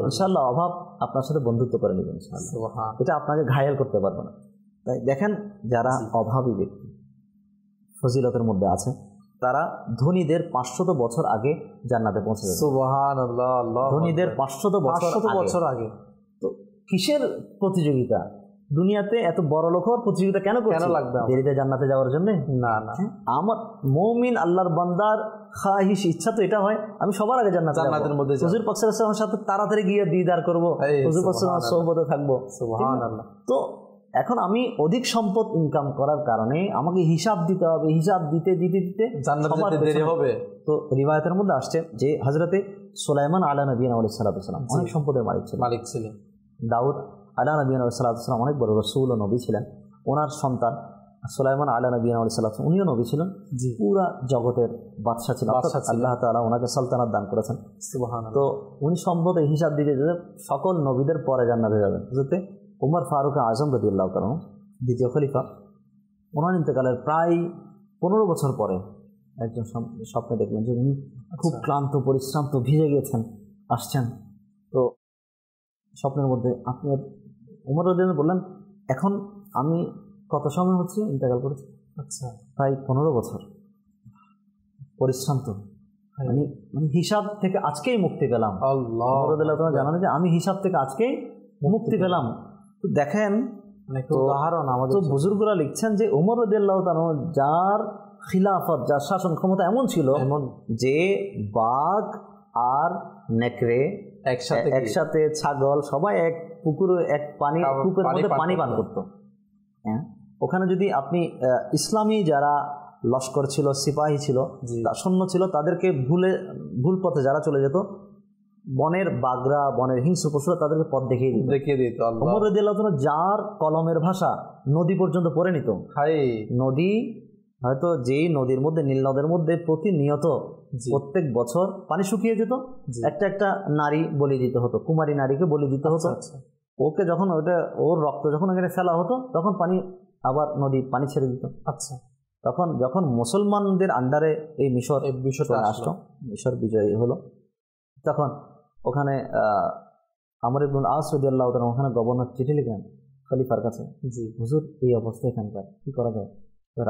ইনশাআল্লাহ অভাব আপনার সাথে বন্ধুত্ব করে নেবেন ইনশাআল্লাহ। এটা আপনাকে ঘায়েল করতে পারবে না। তাই দেখেন, যারা অভাবী ব্যক্তি ফজিলতের মধ্যে আছে, তারা ধনীদের 500 বছর আগে জান্নাতে পৌঁছে যাবে। সুবহানাল্লাহ। ধনীদের 500 বছর আগে। তো কিসের প্রতিযোগিতা? দুনিয়াতে এত বড় লোক হওয়ার প্রতিযোগিতা কেন লাগবে? দেরিতে জান্নাতে যাওয়ার জন্য না। আমার মুমিন আল্লাহর বান্দার খাহিশ, ইচ্ছা তো এটা হয় আমি সবার আগে জান্নাতের মধ্যে হুজুর পাক সাল্লাল্লাহু আলাইহি ওয়াসাল্লামের সাথে তাড়াতাড়ি গিয়ে দিদার করব, হুজুর পাক সাল্লাল্লাহু আলাইহি ওয়াসাল্লামের সোহবতে থাকবো। সুবহানাল্লাহ। তো এখন আমি অধিক সম্পদ ইনকাম করার কারণে আমাকে হিসাব দিতে হবে, হিসাব দিতে জান্নাতে দেরি হবে। তো রিওয়ায়াতের মধ্যে আসছে যে হযরতে সুলাইমান আলা নবিয়িনা আলাইহিস সালাম অনেক সম্পদের মালিক ছিলেন। দাউদ আলা নবিয়িনা আলাইহিস সালাম অনেক বড় রাসূল ও নবী ছিলেন। ওনার সন্তান সুলাইমান আলা নবিয়িনা আলাইহিস সালাম উনিও নবী ছিলেন, পুরা জগতের বাদশা ছিলেন। আল্লাহ তাআলা ওনাকে সালতানাত দান করেছেন। সুবহানাল্লাহ। তো উনি সম্পদের হিসাব দিতে যে সকল নবীদের পরে জান্নাতে যাবেন। হযরতে উমর ফারুক আজম রাদিয়াল্লাহু তাআলা, দ্বিতীয় খলিফা, ওনার ইন্তেকালের প্রায় 15 বছর পরে একজন স্বপ্নে দেখলেন যে উনি খুব ক্লান্ত, পরিশ্রান্ত, ভিজে গিয়েছেন, আসছেন। তো স্বপ্নের মধ্যে আপনার উমর রাদিয়াল্লাহু বললেন, এখন আমি কত সময় হচ্ছে ইন্তেকাল করেছি? প্রায় 15 বছর, পরিশ্রান্ত, আমি হিসাব থেকে আজকেই মুক্তি পেলাম। আল্লাহ জানান যে আমি হিসাব থেকে আজকেই মুক্তি পেলাম। তো দেখেন, উদাহরণ আমাদের বুজুর্গরা লিখছেন যে ওমর রাদিয়াল্লাহু তাআলা যার খিলাফত, যার শাসন ক্ষমতা এমন ছিল যে বাঘ আর নেকড়ে একসাথে, ছাগল সবাই এক পুকুরে, এক কূপের মধ্যে পানি পান করত। হ্যাঁ, ওখানে যদি আপনি ইসলামী যারা লস্কর ছিল, সিপাহী ছিল, সৈন্য ছিল, তাদেরকে ভুল পথে যারা চলে যেত, বনের বাগরা, বনের হিংস্র পশুরা তাদেরকে পথ দেখিয়ে দিত। ওমর রাদিয়াল্লাহু তাআলা যার কলমের ভাষা নদী পর্যন্ত পড়ে নিত। নদী হয়তো যেই নদীর মধ্যে, নীল নদের মধ্যে প্রতিনিয়ত প্রত্যেক বছর পানি শুকিয়ে যেত, একটা নারী বলি দিতে হতো, কুমারী নারীকে বলি দিতে হতো। ওকে যখন ওর রক্ত যখন এখানে ফেলা হতো, তখন পানি আবার নদী পানি ছেড়ে দিত। তখন যখন মুসলমানদের আন্ডারে এই মিশর আসলো, মিশর বিজয়ী হলো, তখন ওখানে আমর ইবনুল আস রাদিয়াল্লাহু তাআলা ওখানে গভর্নর চিঠি লিখলেন খলিফার কাছে, হুজুর এই অবস্থা এখানকার, কি করা যায়,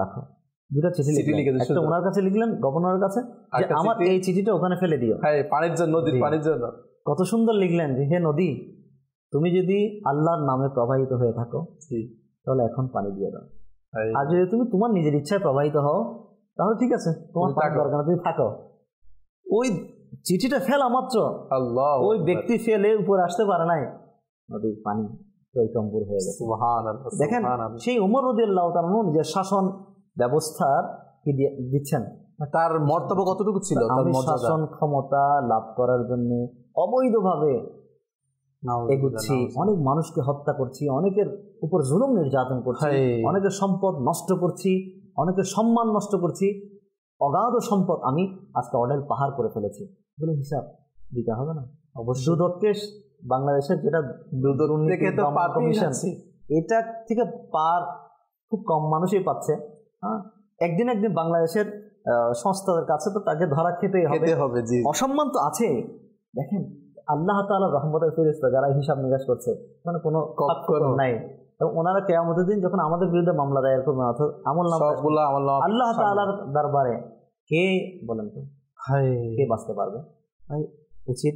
রাখো। দুটা চিঠি লিখলেন, একটা ওনার কাছে লিখলেন, গভর্নরের কাছে, যে আমার এই চিঠিটা ওখানে ফেলে দিও, পানির জন্য, নদীর পানির জন্য। কত সুন্দর লিখলেন যে হে নদী, তুমি যদি আল্লাহর নামে প্রবাহিত হয়ে থাকো তাহলে এখন পানি দিয়ে দাও, আর যদি তুমি তোমার নিজের ইচ্ছায় প্রবাহিত হও তাহলে ঠিক আছে, তোমার দরকার না, তুমি থাকো। ওই চিঠিটা ফেলা মাত্র ওই ব্যক্তি ফেলে উপরে আসতে পারে নাই, নদীর পানি টইটম্বুর হয়ে গেছে। দেখেন, সেই ওমর রাদিয়াল্লাহু তাআলা নিজের শাসন ব্যবস্থার কি দিচ্ছেন, তার মর্তবা কতটুকু ছিল। আমি শাসন ক্ষমতা লাভ করার জন্য অবৈধভাবে এগুচ্ছি, অনেক মানুষকে হত্যা করছি, অনেকের উপর জুলুম নির্যাতন করছি, অনেকের সম্পদ নষ্ট করছি, অনেকের সম্মান নষ্ট করছি, অগাধ সম্পদ আমি আজকে অডেল পাহাড় করে ফেলেছি বলে হিসাব দিতে হবে না? অবশ্যই। দুদককে বাংলাদেশের যেটা কমিশন, এটা থেকে পার খুব কম মানুষই পাচ্ছে। হ্যাঁ, একদিন বাংলাদেশের সংস্থাদের কাছে তো তাকে ধরা খেতেই হবে। অসম্মান তো আছে। দেখেন, আল্লাহ তাআলার রহমতের ফেরেশতা যারা হিসাব নিকাশ করছে, মানে কোনো নাই, এবং ওনারা কিয়ামতের দিন যখন আমাদের বিরুদ্ধে মামলা দায়ের করবেন অর্থাৎ আমলনামা আল্লাহ তাআলার দরবারে, কে বলেন তো কে বাঁচতে পারবে? উচিত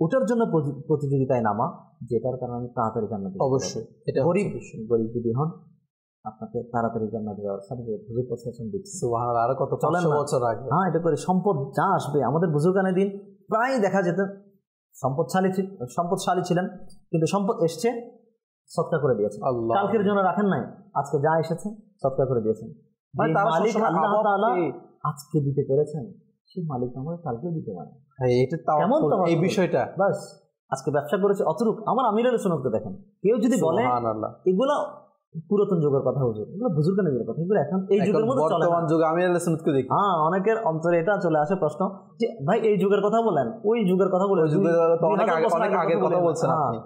ওটার জন্য প্রতিযোগিতায় নামা, যেটার কারণে আমি তাড়াতাড়ি জান্নাত পেতে পারবো। অবশ্যই এটা গরিব যদি হন আপনাকে তাড়াতাড়ি জান্নাত দেওয়ার হুজুর প্রশাসন দিচ্ছে। সুবহানাল্লাহ, আর কত 500 বছর আগে। হ্যাঁ, এটা করে সম্পদ যা আসবে আমাদের বুজুর্গানের দিন প্রায় দেখা যেত সম্পদশালী ছিলেন, কিন্তু সম্পদ এসছে সৎকার করে দিয়েছেন, কালকের জন্য রাখেন নাই, আজকে যা এসেছে সৎকার করে দিয়েছেন। মালিক আল্লাহ তাআলা আজকে দিতে পেরেছেন, সেই মালিক আমাকে কালকেও দিতে পারে। কেমন এই বিষয়টা, বাস আজকে ব্যবসা করেছে অতটুক। আমার আমিরের সুন্নতকে দেখেন, কেউ যদি বলে এগুলো পুরাতন যুগের কথা, হুজুর এগুলো বুজুর্গানের যুগের কথা, এগুলো এখন এই যুগের মধ্যে চলে, বর্তমান যুগে আমিরের সুন্নতকে দেখি। হ্যাঁ, অনেকের অন্তরে এটা চলে আসে প্রশ্ন যে ভাই এই যুগের কথা বলেন, ওই যুগের কথা বলেন, অনেক আগের কথা বলছেন আপনি।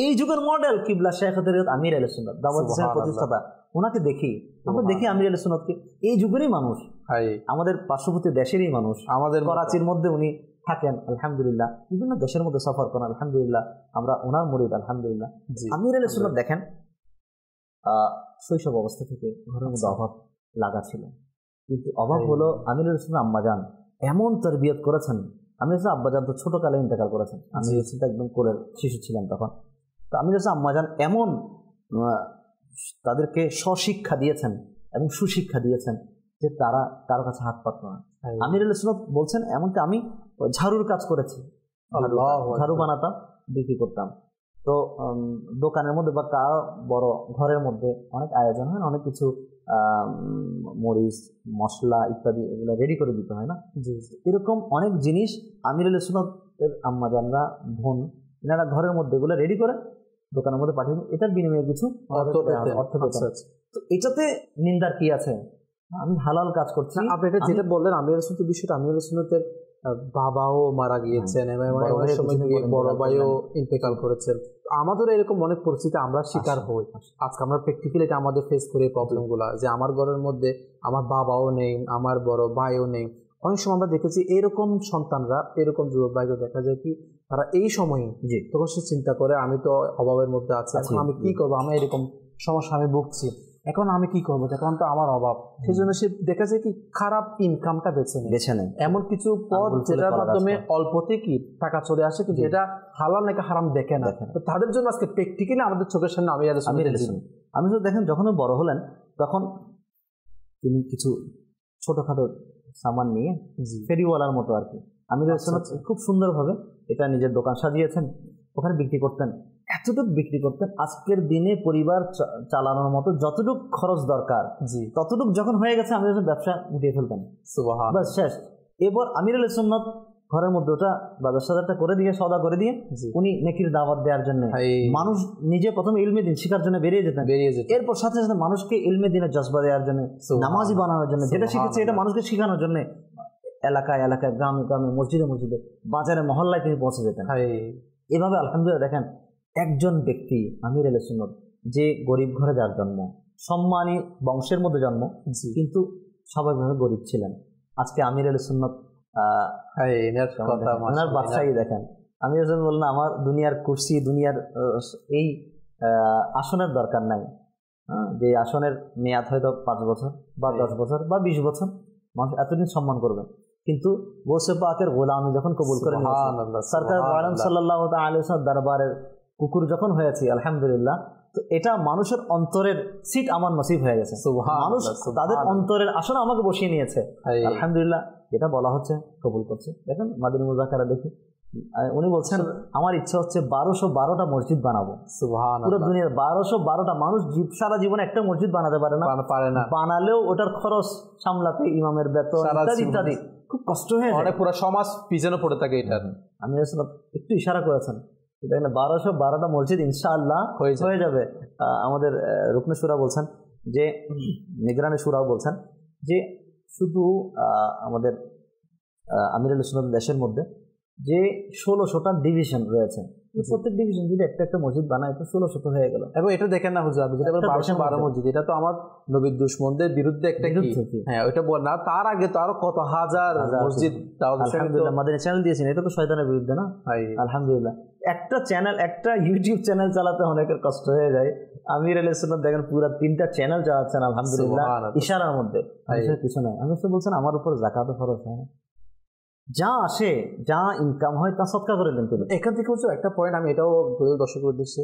এই যুগের মডেল কিবলা শেখ হযরত আমির আহলে সুন্নাত দাওয়াত ইসলামের প্রতিষ্ঠাতা, ওনাকে দেখি, আমরা দেখি আমির আহলে সুন্নাতকে এই যুগেরই মানুষ, আমাদের পার্শ্ববর্তী দেশেরই মানুষ, আমাদের করাচির মধ্যে উনি থাকেন আলহামদুলিল্লাহ, বিভিন্ন দেশের মধ্যে সফর করেন আলহামদুলিল্লাহ, আমরা ওনার মুরিদ আলহামদুলিল্লাহ। আমির আহলে সুন্নাত দেখেন শৈশব অবস্থা থেকে ঘরের মধ্যে অভাব লাগা ছিল, কিন্তু অভাব হলো আমির আহলে সুন্নাত আম্মাজান এমন তরবিয়ত করেছেন। আমির আহলে সুন্নাত আব্বাজান তো ছোটকালে ইন্তেকাল করেছেন, আমির আহলে সুন্নাত একদম কোলের শিশু ছিলেন তখন। তো আমির আহলে সুন্নাত আম্মাজান এমন তাদেরকে স্বশিক্ষা দিয়েছেন এবং সুশিক্ষা দিয়েছেন যে তারা কারো কাছে হাত পাতত না। আমির আহলে সুন্নাত বলছেন এমনকি আমি ঝাড়ুর কাজ করেছি, ঝাড়ু বানাতাম, বিক্রি করতাম। তো দোকানের মধ্যে বা কারো বড় ঘরের মধ্যে অনেক আয়োজন হয়, অনেক কিছু মরিচ মশলা ইত্যাদি এগুলো রেডি করে দিতে হয় না, এরকম অনেক জিনিস আমির আহলে সুন্নাতের আম্মাজানরা বোন এনারা ঘরের মধ্যে এগুলো রেডি করে দোকানের মধ্যে পাঠিয়ে, এটার বিনিময়ে কিছু অর্থ পেতেন। তো এটাতে নিন্দার কি আছে? আমি হালাল কাজ করছি। আপনি এটা যেটা বললেন আমির আহলে সুন্নাতের বিষয়টা, আমির আহলে সুন্নাতের বাবাও মারা গিয়েছেন এবং বড় ভাইও ইন্তেকাল করেছেন। আমাদের এরকম অনেক পরিস্থিতি আমরা শিকার হই, আজকে আমরা প্র্যাকটিক্যালি এটা আমাদের ফেস করি প্রবলেমগুলো, যে আমার ঘরের মধ্যে আমার বাবাও নেই, আমার বড় ভাইও নেই। অনেক সময় আমরা দেখেছি এরকম সন্তানরা, এরকম যুবক ভাইকে দেখা যায় কি তারা এই সময়ে তখন সে চিন্তা করে আমি তো অভাবের মধ্যে আছি, এখন আমি কি করবো, আমার এরকম সমস্যা আমি ভুগছি, এখন আমি কি করবো, এখন তো আমার অভাব। সেই জন্য সে দেখা যায় কি খারাপ ইনকামটা বেছে নেয়, এমন কিছু পথ যেটার মাধ্যমে অল্পতে কি টাকা চলে আসে, কিন্তু এটা হালাল নাকি হারাম দেখে না। তো তাদের জন্য আজকে প্র্যাকটিক্যালি আমাদের চোখের সামনে আমি দেখেন যখন বড় হলেন তখন তিনি কিছু ছোটখাটো সামান নিয়ে ফেরিওয়ালার মতো আর কি আমির আহলে সুন্নাত খুব সুন্দরভাবে এটা নিজের দোকান সাজিয়েছেন, ওখানে বিক্রি করতেন, এতটুকু বিক্রি করতেন আজকের দিনে পরিবার চালানোর মতো যতটুকু খরচ দরকার ততটুকু যখন হয়ে গেছে আমির আহলে সুন্নাত ব্যবসা উঠিয়ে ফেলতেন, বাস শেষ। এবার আমির আহলে সুন্নাত ঘরের মধ্যে ওটা বাজার সাজারটা করে দিয়ে সওদা করে দিয়ে উনি নেকির দাওয়াত দেওয়ার জন্য মানুষ নিজে প্রথমে ইলমে দিন শিখার জন্য বেরিয়ে যেতেন, এরপর সাথে সাথে মানুষকে ইলমে দিনের জজবা দেওয়ার জন্য, নামাজি বানানোর জন্য, যেটা শিখেছে এটা মানুষকে শেখানোর জন্য এলাকায় এলাকায় গ্রামে গ্রামে মসজিদে মসজিদে বাজারে মহল্লায় তিনি পৌঁছে যেতেন। এভাবে আলহামদুলিল্লাহ দেখেন একজন ব্যক্তি আমির আহলে সুন্নাত যে গরিব ঘরে যার জন্ম, সম্মানী বংশের মধ্যে জন্ম, কিন্তু স্বাভাবিকভাবে গরিব ছিলেন। আজকে আমির আহলে সুন্নাত ওনার বাদশাহী দেখেন, আমি বললাম আমার দুনিয়ার কুরসি দুনিয়ার এই আসনের দরকার নাই, যে আসনের মেয়াদ হয়তো 5 বছর বা 10 বছর বা 20 বছর, মানুষ এতদিন সম্মান করবে, কিন্তু গোসে পাকের গোলামি যখন কবুল করে সরকার আলম সাল্লাল্লাহু আলাইহি ওয়াসাল্লাম দরবারের কুকুর যখন হয়েছি আলহামদুলিল্লাহ, তো এটা মানুষের অন্তরের সিট আমার নসিব হয়ে গেছে, মানুষ তাদের অন্তরের আসন আমাকে বসিয়ে নিয়েছে আলহামদুলিল্লাহ। এটা বলা হচ্ছে কবুল করছে। দেখেন মাদিনী মুজাকারা দেখি উনি বলছেন আমার ইচ্ছা হচ্ছে 1212টা মসজিদ বানাবো, পুরো দুনিয়ার 1212টা মানুষ সারা জীবনে একটা মসজিদ বানাতে পারে না, বানালেও ওটার খরচ সামলাতে ইমামের বেতন ইত্যাদি খুব কষ্ট হয়ে যায়, পুরো সমাজ পিছনে পড়ে থাকে। এটা আমি একটু ইশারা করেছেন, 1212টা মসজিদ ইনশাআল্লাহ হয়ে যাবে। আমাদের রুকনে শুরা বলছেন যে, নিগরানি শুরাও বলছেন যে শুধু আমাদের আমির আহলে সুন্নাত দেশের মধ্যে যে 1600টা ডিভিশন রয়েছে, প্রত্যেক ডিভিশন যদি একটা একটা মসজিদ বানায় তো 1600 হয়ে গেল। এবং এটা দেখেন না হুজুর, যেটা 1212 মসজিদ, এটা তো আমার নবীর দুশমনদের বিরুদ্ধে একটা কি, হ্যাঁ ওইটা বল না, তার আগে তো আরো কত হাজার মসজিদ। আলহামদুলিল্লাহ মাদানী চ্যানেল দিয়েছেন, এটা তো শয়তানের বিরুদ্ধে না। আলহামদুলিল্লাহ একটা চ্যানেল, একটা ইউটিউব চ্যানেল চালাতে অনেকের কষ্ট হয়ে যায়। আমির আলাইহিস সালাম দেখেন পুরো 3টা চ্যানেল চালাচ্ছেন আলহামদুলিল্লাহ ইশারার মধ্যে, কিছু নাই। আমি তো বলছেন আমার উপর যাকাত ফরজ হয় না, যা আসে যা ইনকাম হয় তা সদকা করে দেন। এখান থেকে হচ্ছে একটা পয়েন্ট আমি এটাও দর্শকের উদ্দেশ্যে,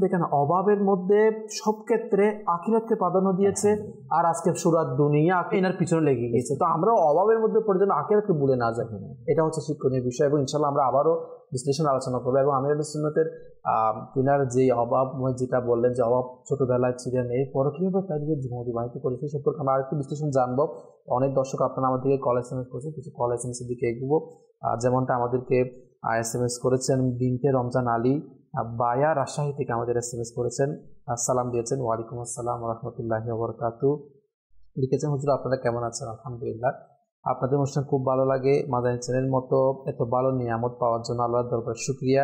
দেখেন অভাবের মধ্যে সব ক্ষেত্রে আখিরাতকে প্রাধান্য দিয়েছে, আর আজকে সুরাত দুনিয়া এনার পিছনে লেগে গিয়েছে। তো আমরা অভাবের মধ্যে পড়ে যেন আখিরাতকে ভুলে না যাই, এটা হচ্ছে শিক্ষণীয় বিষয়। এবং ইনশাল্লাহ আমরা আবারও বিশ্লেষণ আলোচনা করবো। এবং আমির আহলে সুন্নাতের তিনার যে অভাব, যেটা বললেন যে অভাব ছোটবেলায় ছিলেন, এরপরও কীভাবে তাদের জীবন অতিবাহিত করেছে সম্পর্কে আমরা আরেকটু বিশ্লেষণ জানবো। অনেক দর্শক আপনারা আমাদেরকে কল SMS করেছেন, কিছু কল SMS-এর দিকে এগোবো। যেমনটা আমাদেরকে SMS করেছেন বিনতে রমজান আলী বায়া, রাজশাহী থেকে আমাদের SMS করেছেন, সালাম দিয়েছেন, ওয়ালাইকুম আসসালাম ওয়া রাহমাতুল্লাহি ওয়া বারাকাতুহু। লিখেছেন, হুজুর আপনারা কেমন আছেন? আলহামদুলিল্লাহ, আপনাদের অনুষ্ঠান খুব ভালো লাগে। মাদানী চ্যানেল মতো এত ভালো নিয়ামত পাওয়ার জন্য আল্লাহর দরবারে শুকরিয়া,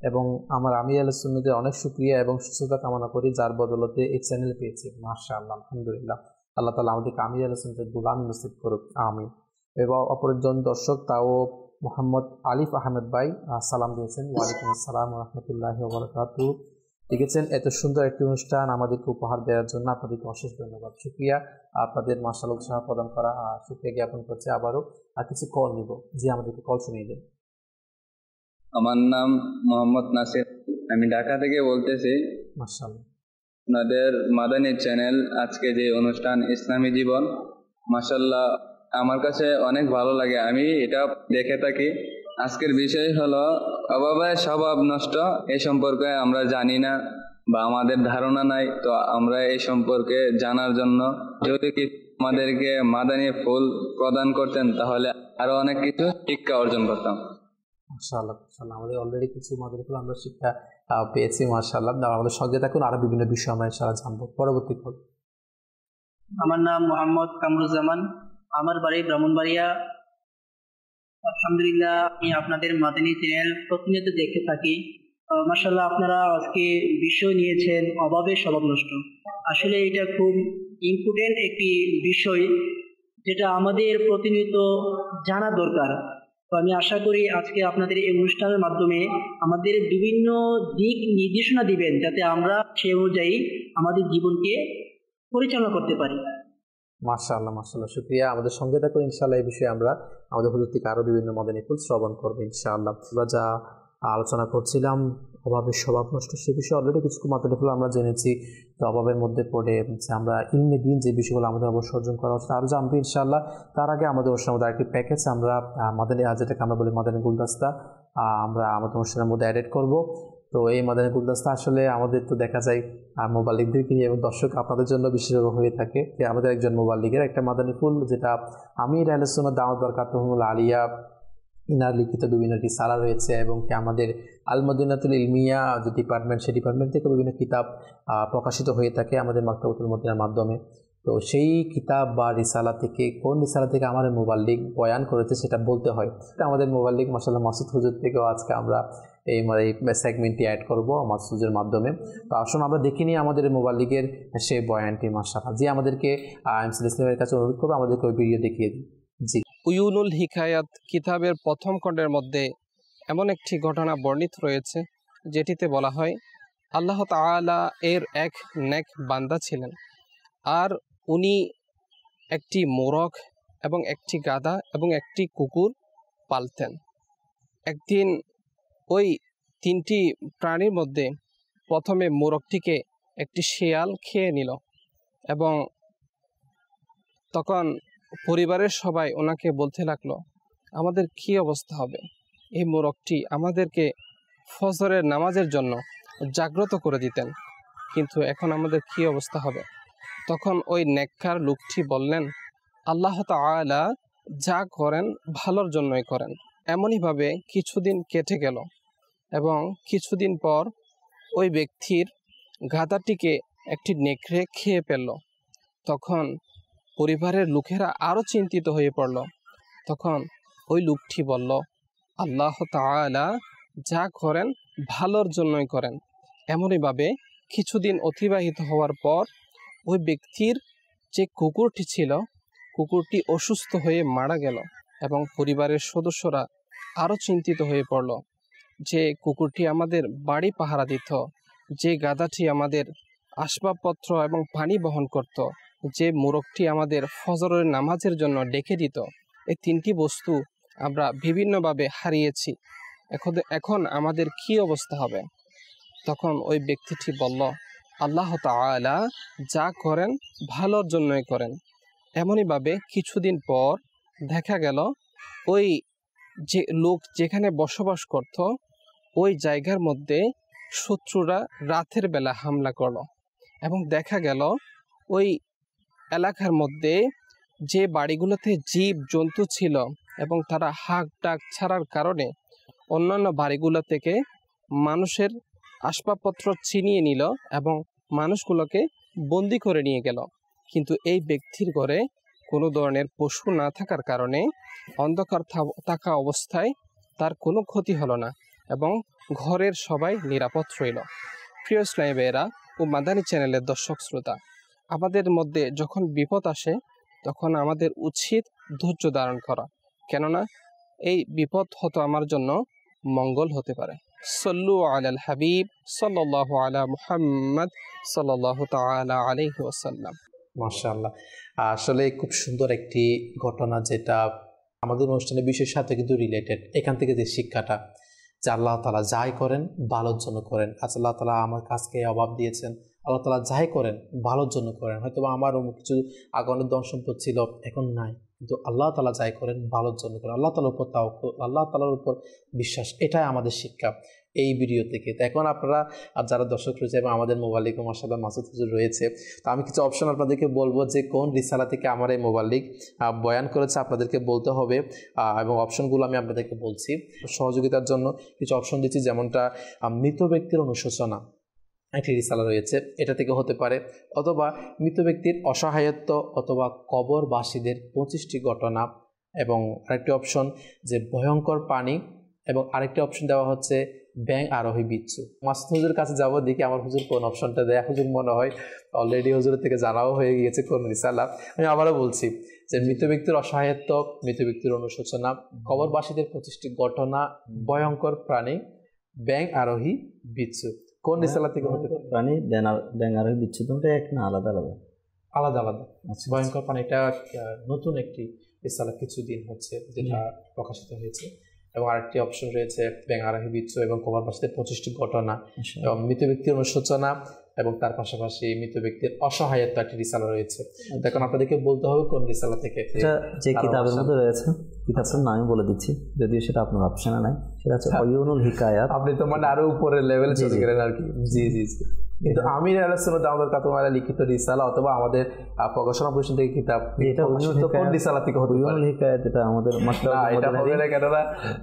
এবং আমার আমির আহলে সুন্নাতের অনেক শুকরিয়া এবং সুস্থতা কামনা করি, যার বদলতে এই চ্যানেল পেয়েছি। মাশাআল্লাহ, আলহামদুলিল্লাহ, আল্লাহ তাআলা আমাদেরকে আমির আহলে সুন্নাতের গোলামি নসিব করুক, আমিন। এবং অপরজন দর্শক তাও মোহাম্মদ আলিফ আহমেদ ভাই সালাম দিয়েছেন, ওয়ালাইকুম আসসালাম ওয়া রাহমাতুল্লাহি ওয়া বারাকাতুহু। লিখেছেন, এত সুন্দর একটি অনুষ্ঠান আমাদেরকে উপহার দেওয়ার জন্য আপনাদেরকে অশেষ ধন্যবাদ, শুকরিয়া। আপনাদের মাশাআল্লাহ উৎসাহ প্রদান করা শুকরিয়া জ্ঞাপন করছে। আবারও আর কিছু কল নিব, যে আমাদেরকে কল শুনিয়ে দেন। আমার নাম মোহাম্মদ নাসির, আমি ঢাকা থেকে বলতেছি। মাশাআল্লাহ, আপনাদের মাদানী চ্যানেল আজকে যে অনুষ্ঠান ইসলামী জীবন, মাশাআল্লাহ আমার কাছে অনেক ভালো লাগে, আমি এটা দেখে থাকি। আজকের বিষয় হলো অভাবে স্বভাব নষ্ট। এই সম্পর্কে আমরা জানি না বা আমাদের ধারণা নাই, তো আমরা এই সম্পর্কে জানার জন্য যদি আমাদেরকে মাদানী ফুল প্রদান করতেন তাহলে আরো অনেক কিছু শিক্ষা অর্জন করতাম। মাশাআল্লাহ, মাশাআল্লাহ, আমাদের অলরেডি কিছু মাদানী ফুল আমরা শিক্ষা পেয়েছি। মাশাআল্লাহ, আমাদের সঙ্গে থাকুন, আরো বিভিন্ন বিষয় আমরা ইনশাআল্লাহ জানবো। পরবর্তী কল। আমার নাম মোহাম্মদ কামরুজ্জামান, আমার বাড়ি ব্রাহ্মণবাড়িয়া। আলহামদুলিল্লাহ, আমি আপনাদের মাদানী চ্যানেল প্রতিনিয়ত দেখতে থাকি। মাশাআল্লাহ, আপনারা আজকে বিষয় নিয়েছেন অভাবে স্বভাব নষ্ট। আসলে এটা খুব ইম্পর্টেন্ট একটি বিষয়, যেটা আমাদের প্রতিনিয়ত জানা দরকার। তো আমি আশা করি আজকে আপনাদের এই অনুষ্ঠানের মাধ্যমে আমাদের বিভিন্ন দিক নির্দেশনা দিবেন, যাতে আমরা সেই অনুযায়ী আমাদের জীবনকে পরিচালনা করতে পারি। মাশাআল্লাহ, মাশাআল্লাহ, শুকরিয়া। আমাদের সঙ্গে থাকুন, ইনশাআল্লাহ এই বিষয়ে আমরা আমাদের হুজুর থেকে আরো বিভিন্ন মাদানী ফুল শ্রবণ করবো ইনশাআল্লাহ। আমরা যা আলোচনা করছিলাম অভাবের স্বভাব নষ্ট, সে বিষয়ে অলরেডি কিছু মাদানী ফুল আমরা জেনেছি। তো অভাবের মধ্যে পড়ে যে আমরা ইলমে দিন যে বিষয়গুলো আমাদের অবশ্য অর্জন করা হচ্ছে আরও জানবো ইনশাআল্লাহ। তার আগে আমাদের অনুষ্ঠানের মধ্যে আরেকটি প্যাকেজ আমরা মাদানী, যেটাকে আমরা বলি মাদানী গুলদস্তা, আমরা আমাদের অনুষ্ঠানের মধ্যে অ্যাড করব। তো এই মাদানী গুলদস্তা আসলে আমাদের তো দেখা যায় মোবাল্লিকদেরকে নিয়ে এবং দর্শক আপনাদের জন্য বিশেষজ্ঞ হয়ে থাকে। আমাদের একজন মোবাল্লিকের একটা মাদানী ফুল, যেটা আমির আহলে সুন্নাত দাওয়াত বারাকাতুহুল আলিয়া ইনার লিখিত বিভিন্ন রিসালা রয়েছে, এবং আমাদের আল মদিনাতুল ইলমিয়া যে ডিপার্টমেন্ট, সেই ডিপার্টমেন্ট থেকে বিভিন্ন কিতাব প্রকাশিত হয়ে থাকে আমাদের মাকতাবাতুল মদিনার মাধ্যমে। তো সেই কিতাব বা রিসালা থেকে কোন রিসালা থেকে আমাদের মোবাল্লিক বয়ান করেছে সেটা বলতে হয়। আমাদের মোবাল্লিক মাশাআল্লাহ মাসুদ হুজুর থেকেও আজকে আমরা এই সেগমেন্টটি অ্যাড করবো মাসুদ হুজুরের মাধ্যমে। তো আসুন আমরা দেখে নিই আমাদের মোবাল্লিকের সেই বয়ানটি। মাশাআল্লাহ, যে আমাদেরকে এমসিল ইসলামের কাছে অনুরোধ করবো আমাদেরকে ওই ভিডিও দেখিয়ে দিই। জি, উয়ুনুল হিকায়াত কিতাবের প্রথম খণ্ডের মধ্যে এমন একটি ঘটনা বর্ণিত রয়েছে, যেটিতে বলা হয় আল্লাহ তাআলা এর এক নেক বান্দা ছিলেন, আর উনি একটি মোরগ এবং একটি গাধা এবং একটি কুকুর পালতেন। একদিন ওই তিনটি প্রাণীর মধ্যে প্রথমে মোরগটিকে একটি শেয়াল খেয়ে নিল, এবং তখন পরিবারের সবাই ওনাকে বলতে লাগলো, আমাদের কি অবস্থা হবে? এই মোরগটি আমাদেরকে ফজরের নামাজের জন্য জাগ্রত করে দিতেন, কিন্তু এখন আমাদের কি অবস্থা হবে? তখন ওই নেককার লোকটি বললেন, আল্লাহ তাআলা যা করেন ভালোর জন্যই করেন। এমনইভাবে কিছুদিন কেটে গেল, এবং কিছুদিন পর ওই ব্যক্তির গাধাটিকে একটি নেকড়ে খেয়ে ফেলল। তখন পরিবারের লোকেরা আরও চিন্তিত হয়ে পড়ল। তখন ওই লোকটি বলল, আল্লাহ তাআলা যা করেন ভালোর জন্যই করেন। এমনইভাবে কিছুদিন অতিবাহিত হওয়ার পর ওই ব্যক্তির যে কুকুরটি ছিল, কুকুরটি অসুস্থ হয়ে মারা গেল এবং পরিবারের সদস্যরা আরও চিন্তিত হয়ে পড়ল যে কুকুরটি আমাদের বাড়ি পাহারা দিত, যে গাধাটি আমাদের আসবাবপত্র এবং পানি বহন করত, যে মোরগটি আমাদের ফজরের নামাজের জন্য ডেকে দিত, এই তিনটি বস্তু আমরা বিভিন্নভাবে হারিয়েছি। এখন আমাদের কি অবস্থা হবে? তখন ওই ব্যক্তিটি বলল, আল্লাহ তাআলা যা করেন ভালোর জন্যই করেন। এমনইভাবে কিছুদিন পর দেখা গেল ওই যে লোক যেখানে বসবাস করত ওই জায়গার মধ্যে শত্রুরা রাতের বেলা হামলা করলো এবং দেখা গেল ওই এলাকার মধ্যে যে বাড়িগুলোতে জীব জন্তু ছিল এবং তারা হাঁক ডাক ছাড়ার কারণে অন্যান্য বাড়িগুলো থেকে মানুষের আসবাবপত্র ছিনিয়ে নিল এবং মানুষগুলোকে বন্দি করে নিয়ে গেল। কিন্তু এই ব্যক্তির ঘরে কোনো ধরনের পশু না থাকার কারণে অন্ধকার থাকা অবস্থায় তার কোনো ক্ষতি হলো না এবং ঘরের সবাই নিরাপদ রইল। প্রিয় ইসলামী ভাইয়েরা ও মাদানী চ্যানেলের দর্শক শ্রোতা, আমাদের মধ্যে যখন বিপদ আসে তখন আমাদের উচিত ধৈর্য ধারণ করা, কেননা এই বিপদ হয়তো আমার জন্য মঙ্গল হতে পারে। সল্লু আলাল হাবিব সাল্লাল্লাহু আলা মুহাম্মদ সাল্লাল্লাহু তাআলা আলাইহি ওয়াসাল্লাম। মাশাআল্লাহ, আসলে খুব সুন্দর একটি ঘটনা, যেটা আমাদের অনুষ্ঠানের বিষয়ের সাথে কিন্তু রিলেটেড। এখান থেকে যে শিক্ষাটা, যে আল্লাহ তাআলা যাই করেন ভালোর জন্য করেন। আচ্ছা, আল্লাহ তাআলা আমার কাজকে অভাব দিয়েছেন, আল্লাহ তাআলা যাই করেন ভালোর জন্য করেন। হয়তো আমারও কিছু আগুনের ধন সম্পদ ছিল, এখন নাই, কিন্তু আল্লাহ তাআলা যাই করেন ভালোর জন্য করেন। আল্লাহ তাআলার উপর তাওয়াক্কুল, আল্লাহ তাআলার উপর বিশ্বাস, এটাই আমাদের শিক্ষা এই ভিডিও থেকে। তো এখন আপনারা আর যারা দর্শক রয়েছে এবং আমাদের মোবাল্লিগ মাশাআল্লাহ মাসুদ হুজুর রয়েছে, তো আমি কিছু অপশন আপনাদেরকে বলবো যে কোন রিসালা থেকে আমার এই মোবাল্লিগ বয়ান করেছে আপনাদেরকে বলতে হবে, এবং অপশনগুলো আমি আপনাদেরকে বলছি সহযোগিতার জন্য। কিছু অপশন দিচ্ছি, যেমনটা মৃত ব্যক্তির অনুশোচনা একটি রিসালা রয়েছে, এটা থেকে হতে পারে, অথবা মৃত ব্যক্তির অসহায়ত্ব, অথবা কবরবাসীদের 25টি ঘটনা, এবং আরেকটি অপশন যে ভয়ঙ্কর পানি, এবং আরেকটি অপশন দেওয়া হচ্ছে ব্যাং আরোহী বিচ্ছু। মাসুদ হুজুর কাছে যাবো, দেখি আমার হুজুর কোন অপশনটা দেয়। হুজুর মনে হয় অলরেডি হুজুরের থেকে জানাও হয়ে গিয়েছে কোন রিসালা। আমি আবারও বলছি যে মৃত ব্যক্তির অসহায়ত্ব, মৃত ব্যক্তির অনুশোচনা, কবরবাসীদের 25টি ঘটনা, ভয়ঙ্কর প্রাণী, ব্যাং আরোহী বিচ্ছু। কোন রিসালা থেকে হতে পারে? প্রাণী ব্যাং আরোহী বিচ্ছু দুটো এক না আলাদা আলাদা? আলাদা আলাদা। ভয়ঙ্কর প্রাণীটা নতুন একটি রিসালা, কিছুদিন হচ্ছে যেটা প্রকাশিত হয়েছে। এবং আরেকটি অপশন রয়েছে ব্যাং আরোহী বিচ্ছু এবং কবরবাসীদের 25টি ঘটনা, এবং মৃত ব্যক্তির অনুশোচনা, এবং তার পাশাপাশি মৃত ব্যক্তির অসহায়ত্ব একটি রিসালা রয়েছে। এখন আপনাদেরকে বলতে হবে কোন রিসালা থেকে। যে কিতাবের মধ্যে রয়েছে, কিতাবটার নাম বলে দিচ্ছি, যদিও সেটা আপনার অপশনে নাই, সেটা হচ্ছে অয়ুনুল হিকায়াত। আপনি তো মানে আরো উপরের লেভেলে চলে গেলেন আর কি। জি জি জি। কিন্তু আমির আলোচনা আমাদের কাতুমারা লিখিত রিসালা অথবা আমাদের প্রকাশনা পরিষদ থেকে কিতাব, এটা কোন রিসালা থেকে হতে পারে? হিকায়াত এটা আমাদের এটা হবে না, কেননা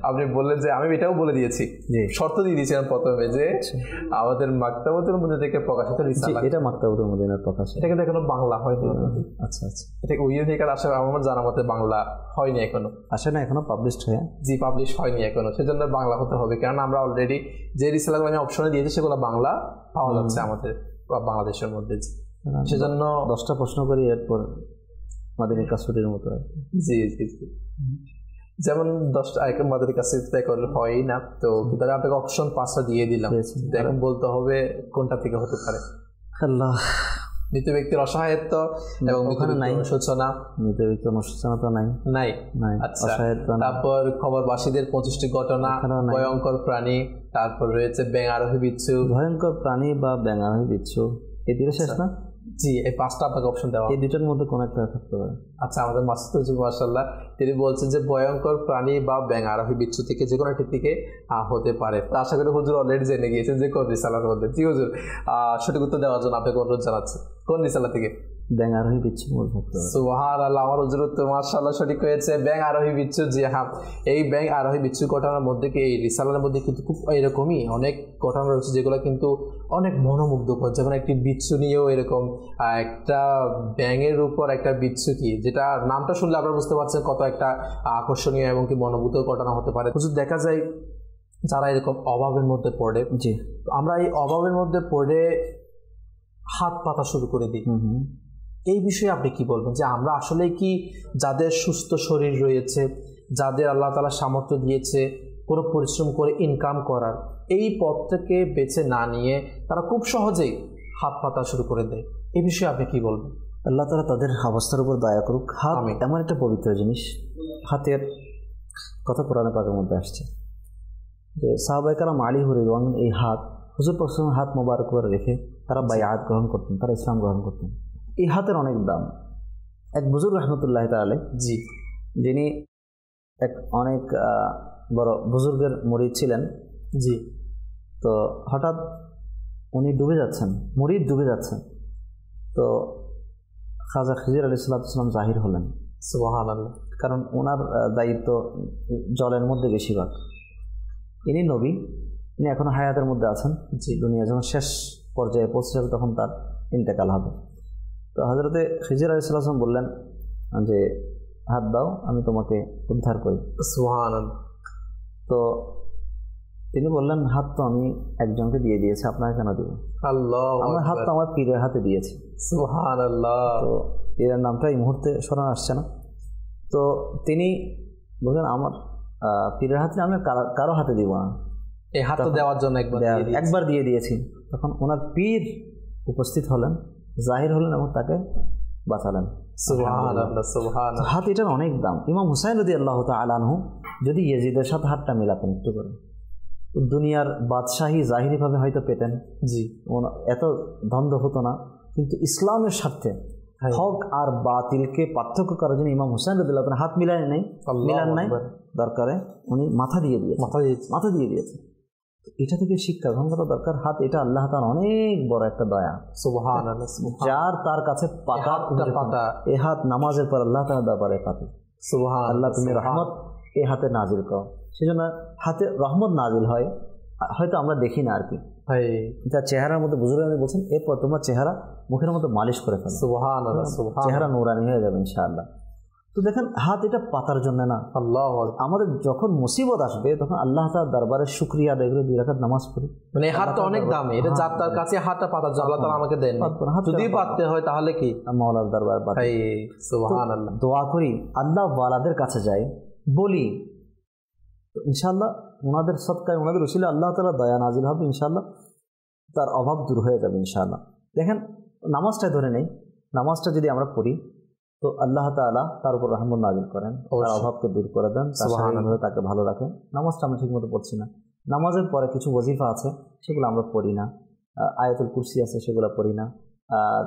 আপনি বললেন যে, আমি এটাও বলে দিয়েছি, শর্ত দিয়ে দিয়েছিলাম প্রথমে যে আমাদের মাকতাবাতুল মদিনা থেকে প্রকাশিত রিসালা। এটা মাকতাবাতুল মদিনার প্রকাশ, এটা কিন্তু এখনো বাংলা হয়নি। আচ্ছা আচ্ছা, এটা উইয়ুন হিকায়াত আসলে আমার জানা মতে বাংলা হয়নি এখনো, আসে না এখনো পাবলিশড হয়ে। জি, পাবলিশ হয়নি এখনো, সেজন্য বাংলা হতে হবে। কারণ আমরা অলরেডি যে রিসালাগুলো আমি অপশনে দিয়েছি সেগুলো বাংলা পাওয়া যাচ্ছে আমাদের বাংলাদেশের মধ্যে, সেজন্য 10টা প্রশ্ন করি এরপর মাদানী কাসুরির মতো। জি জি জি, যেমন 10টা মাদানী কাসুরি করলে হয় না, তো তাহলে আপনাকে অপশন 5টা দিয়ে দিলাম, এখন বলতে হবে কোনটা থেকে হতে পারে। আল্লাহ, মৃত ব্যক্তির অসহায়ত্ব এবং অনুশোচনা। মৃত ব্যক্তির অনুশোচনা তো নাই নাই নাই আচ্ছা, তারপর খবরবাসীদের 25টি ঘটনা, ভয়ঙ্কর প্রাণী, তারপর রয়েছে ব্যাং আরোহী বিচ্ছু। ভয়ঙ্কর প্রাণী বা ব্যাং আরোহী বিচ্ছু, এই দুটো শেষ না? জি, এই 5টা আপনাকে অপশন দেওয়া, এই দুটোর মধ্যে কোন একটা থাকতে পারে। আচ্ছা, আমাদের মাসুদ হুজুর মাশাআল্লাহ তিনি বলছেন যে ভয়ঙ্কর প্রাণী বা ব্যাং আরোহী বিচ্ছু থেকে যে কোনো একটি থেকে হতে পারে। তা আশা করি হুজুর অলরেডি জেনে গিয়েছেন যে কোন রিসালার মধ্যে। জি হুজুর, সঠিক উত্তর দেওয়ার জন্য আপনাকে অনুরোধ জানাচ্ছি, কোন রিসালা থেকে? ব্যাং আরোহী বিচ্ছু। সুবহানাল্লাহ, আমার হুজুর উত্তর মাশাআল্লাহ সঠিক হয়েছে, ব্যাং আরোহী বিচ্ছু। জি হ্যাঁ, এই ব্যাং আরোহী বিচ্ছু ঘটনার মধ্যে কি এই রিসালার মধ্যে কিন্তু খুব এরকমই অনেক ঘটনা রয়েছে যেগুলো কিন্তু অনেক মনোমুগ্ধকর। যেমন একটি বিচ্ছু নিয়েও এরকম একটা ব্যাঙের উপর একটা বিচ্ছু, কি যেটা নামটা শুনলে আপনারা বুঝতে পারছেন কত একটা আকর্ষণীয় এবং কি মনোমুগ্ধ ঘটনা হতে পারে। হুজুর দেখা যায় যারা এরকম অভাবের মধ্যে পড়ে, জি, আমরা এই অভাবের মধ্যে পড়ে হাত পাতা শুরু করে দিই, এই বিষয়ে আপনি কি বলবেন? যে আমরা আসলে কি যাদের সুস্থ শরীর রয়েছে, যাদের আল্লাহ তাআলা সামর্থ্য দিয়েছে কোনো পরিশ্রম করে ইনকাম করার, এই পথ থেকে বেছে না নিয়ে তারা খুব সহজেই হাত পাতা শুরু করে দেয়, এই বিষয়ে আপনি কি বলবেন? আল্লাহ তাআলা তাদের অবস্থার উপর দয়া করুক। হাত এমন একটা পবিত্র জিনিস, হাতের কথা কোরআনে পাকের মধ্যে আসছে যে সাহাবায়ে কেরাম আলী রিদওয়ান এই হাত হুজুর পাক সাল্লাল্লাহু আলাইহি ওয়াসাল্লাম হাত মোবারক করে রেখে তারা বায়াত গ্রহণ করতেন, তারা ইসলাম গ্রহণ করতেন। এই হাতের অনেক দাম। এক বুজুর্গ রহমতুল্লাহ তাআলা, জি, যিনি এক অনেক বড় বুজুর্গের মুরিদ ছিলেন, জি, তো হঠাৎ উনি ডুবে যাচ্ছেন, মুরিদ ডুবে যাচ্ছেন, তো খাজা খিজির আলাইহিস সালাম জাহির হলেন। সুবহানাল্লাহ। কারণ ওনার দায়িত্ব জলের মধ্যে বেশিরভাগ। ইনি নবী, ইনি এখনো হায়াতের মধ্যে আছেন, যে দুনিয়া যখন শেষ পর্যায়ে পৌঁছে যাবে তখন তার ইন্তেকাল হবে। তো হযরতে খিজির আলাইহিস সালাম বললেন যে হাত দাও, আমি তোমাকে উদ্ধার করি। সুবহানাল্লাহ। তো তিনি বললেন হাত তো আমি একজনকে দিয়ে দিয়েছি, আপনাকে কেন দিব? আল্লাহু আমার হাত তো আমার পীরের হাতে দিয়েছি। সুবহানাল্লাহ। তো পীরের নামটা এই মুহূর্তে স্মরণ আসছে না। তো তিনি বললেন আমার পীরের হাতে আমি কারো হাতে দিব না, এই হাত দেওয়ার জন্য একবার দিয়ে দিয়েছি। তখন ওনার পীর উপস্থিত হলেন, জাহির হলেন এবং তাকে বাঁচালেন। সুবহানাল্লাহ, সুবহানাল্লাহ। হাত এটার অনেক দাম। ইমাম হুসাইন রাদিয়াল্লাহু তাআলা আনহু যদি ইয়াজিদের সাথে হাতটা মিলাতেন একটু করে, দুনিয়ার বাদশাহী জাহিরিভাবে হয়তো পেতেন, জি, এত দ্বন্দ্ব হতো না, কিন্তু ইসলামের স্বার্থে হক আর বাতিলকে পার্থক্য করার জন্য ইমাম হুসাইন রাদিয়াল্লাহু তাআলা হাত মিলান নাই, দরকারে উনি মাথা দিয়ে দিয়েছে। এটা থেকে শিক্ষা গ্রহণ করা দরকার। হাত এটা আল্লাহ তাআলার অনেক বড় একটা দয়া। সুবহানাল্লাহ। যার তার কাছে পাতা, এই হাত নামাজের পর আল্লাহ তাআলার ব্যাপারে পাতে। সুবহানাল্লাহ। আল্লাহ তুমি রহমত এই হাতে নাজিল করো, সেজন্য হাতে রহমত নাজিল হয়, হয়তো আমরা দেখি না আর কি। যার চেহারার মধ্যে বুজুর্গরা বলছেন এরপর তোমার চেহারা মুখের মতো মালিশ করে ফেলো, সুবহানাল্লাহ, চেহারা নূরানি হয়ে যাবে ইনশাআল্লাহ। তো দেখেন হাত এটা পাতার জন্য না, আল্লাহ আমাদের যখন মুসিবত আসবে তখন আল্লাহ তাআলার দরবারে শুকরিয়া আদায় করে 2 রাকাত নামাজ পড়ি। মানে হাতটা অনেক দামি, এটা যার তার কাছে হাতটা পাতার জন্য আল্লাহ তাআলা আমাকে দেন, যদি পাততে হয় তাহলে কি মাওলার দরবার পাই। সুবহানাল্লাহ। দোয়া করি, আল্লাহ ওয়ালাদের কাছে যাই, বলি ইনশাআল্লাহ ওনাদের সদকায় ওনাদের উসিলায় আল্লাহ তাআলা দয়া নাজিল হবে ইনশাআল্লাহ, তার অভাব দূর হয়ে যাবে ইনশাআল্লাহ। দেখেন নামাজটা ধরে নেই, নামাজটা যদি আমরা পড়ি তো আল্লাহ তাআলা তার উপর রহমত নাজিল করেন, তার অভাবকে দূর করে দেন, তাকে ভালো রাখেন। নামাজটা আমরা ঠিকমতো পড়ছি না, নামাজের পরে কিছু ওয়াজিফা আছে সেগুলো আমরা পড়ি না, আয়াতুল কুরসি আছে সেগুলো পড়ি না,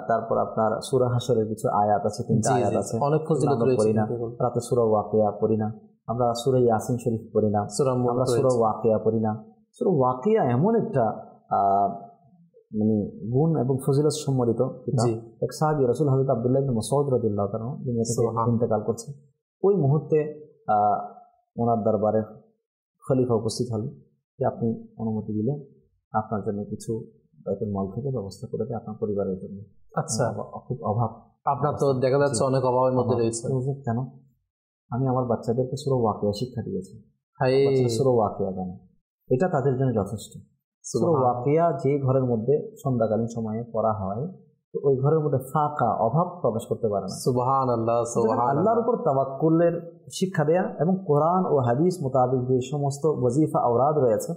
তারপর আপনার সূরা হাশরের কিছু আয়াত আছে, 3টা আয়াত আছে, অনেক ফজিলত পড়ি না, রাতে সূরা ওয়াকিয়া পড়ি না, আমরা সূরা ইয়াসিন শরীফ পড়ি না, আমরা সূরা ওয়াকিয়া পড়ি না। সূরা ওয়াকিয়া এমন একটা মানে গুণ এবং ফজিলত সম্মিলিত কিতাব। এক সাহাবী রাসূল হযরত আব্দুল্লাহ ইবনে মাসউদ রাদিয়াল্লাহু তাআলা যিনি ইন্তেকাল করছেন, ওই মুহূর্তে ওনার দরবারে খলিফা উপস্থিত হলেন যে আপনি অনুমতি দিলে আপনার জন্য কিছু বাইতুল মাল থেকে ব্যবস্থা করে দেয় আপনার পরিবারের জন্য। আচ্ছা, খুব অভাব, আপনার তো দেখা যাচ্ছে অনেক অভাবের মধ্যে রয়েছে। কেন? আমি আমার বাচ্চাদেরকে সূরা ওয়াকিয়া শিক্ষা দিয়েছি, সূরা ওয়াকিয়া জানে, এটা তাদের জন্য যথেষ্ট। সূরা ওয়াকিয়া যে ঘরের মধ্যে সন্ধ্যাকালীন সময়ে পড়া হয়, তো ওই ঘরের মধ্যে ফাঁকা, অভাব প্রবেশ করতে পারে না। সুবহানাল্লাহ, সুবহানাল্লাহ। আল্লাহর উপর তাওয়াক্কুলের শিক্ষা দেয়া এবং কোরআন ও হাদিস মোতাবেক যে সমস্ত ওয়াজিফা আওরাদ রয়েছে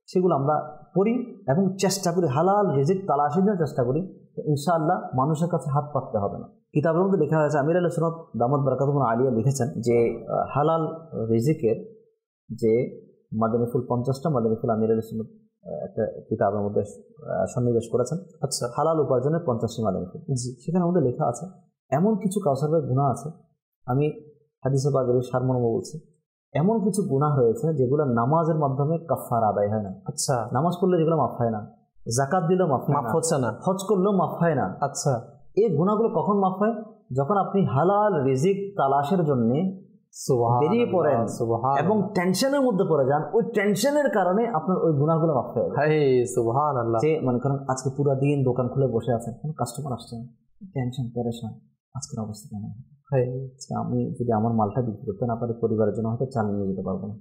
সেগুলো আমরা পড়ি এবং চেষ্টা করি হালাল রিজিক তালাশের জন্য চেষ্টা করি, ইনশাআল্লাহ মানুষের কাছে হাত পাততে হবে না। কিতাবের মধ্যে লেখা হয়েছে, আমির আল সুন্নাত দামাত বারাকাতুহু আলিয়া লিখেছেন যে হালাল রিজিকের যে মাদানী ফুল 50টা মাদানী ফুল আমির আল সুন্নাত একটা কিতাবের মধ্যে সন্নিবেশ করেছেন। আচ্ছা, হালাল উপার্জনের 50টি মাদানী ফুল, সেখানে আমাদের লেখা আছে এমন কিছু কাউসার ভাই গুনাহ আছে, আমি হাদিসে পাকের সারমর্ম বলছি, এমন কিছু গুনাহ রয়েছে যেগুলো নামাজের মাধ্যমে কাফারা আদায় হয় না। আচ্ছা, নামাজ পড়লে যেগুলো মাফ হয় না, যাকাত দিলেও মাফ হচ্ছে না, হজ করলেও মাফ হয় না। আচ্ছা, এই গুনাহগুলো কখন মাফ হয়? যখন আপনি হালাল রিজিক তালাশের জন্য বেরিয়ে পড়েন এবং টেনশনের মধ্যে পড়ে যান, ওই টেনশনের কারণে আপনার ওই গুনাহগুলো মাফ হয়ে যায়। সুবহানাল্লাহ। যে মনে করেন আজকে পুরো দিন দোকান খুলে বসে আছেন, কোনো কাস্টমার আসছে না, টেনশন পেরেশান, আজকের অবস্থা কেমন? আমি যদি আমার মালটা বিক্রি করতেন আপনাদের পরিবারের জন্য হয়তো চাল নিয়ে যেতে পারবো না,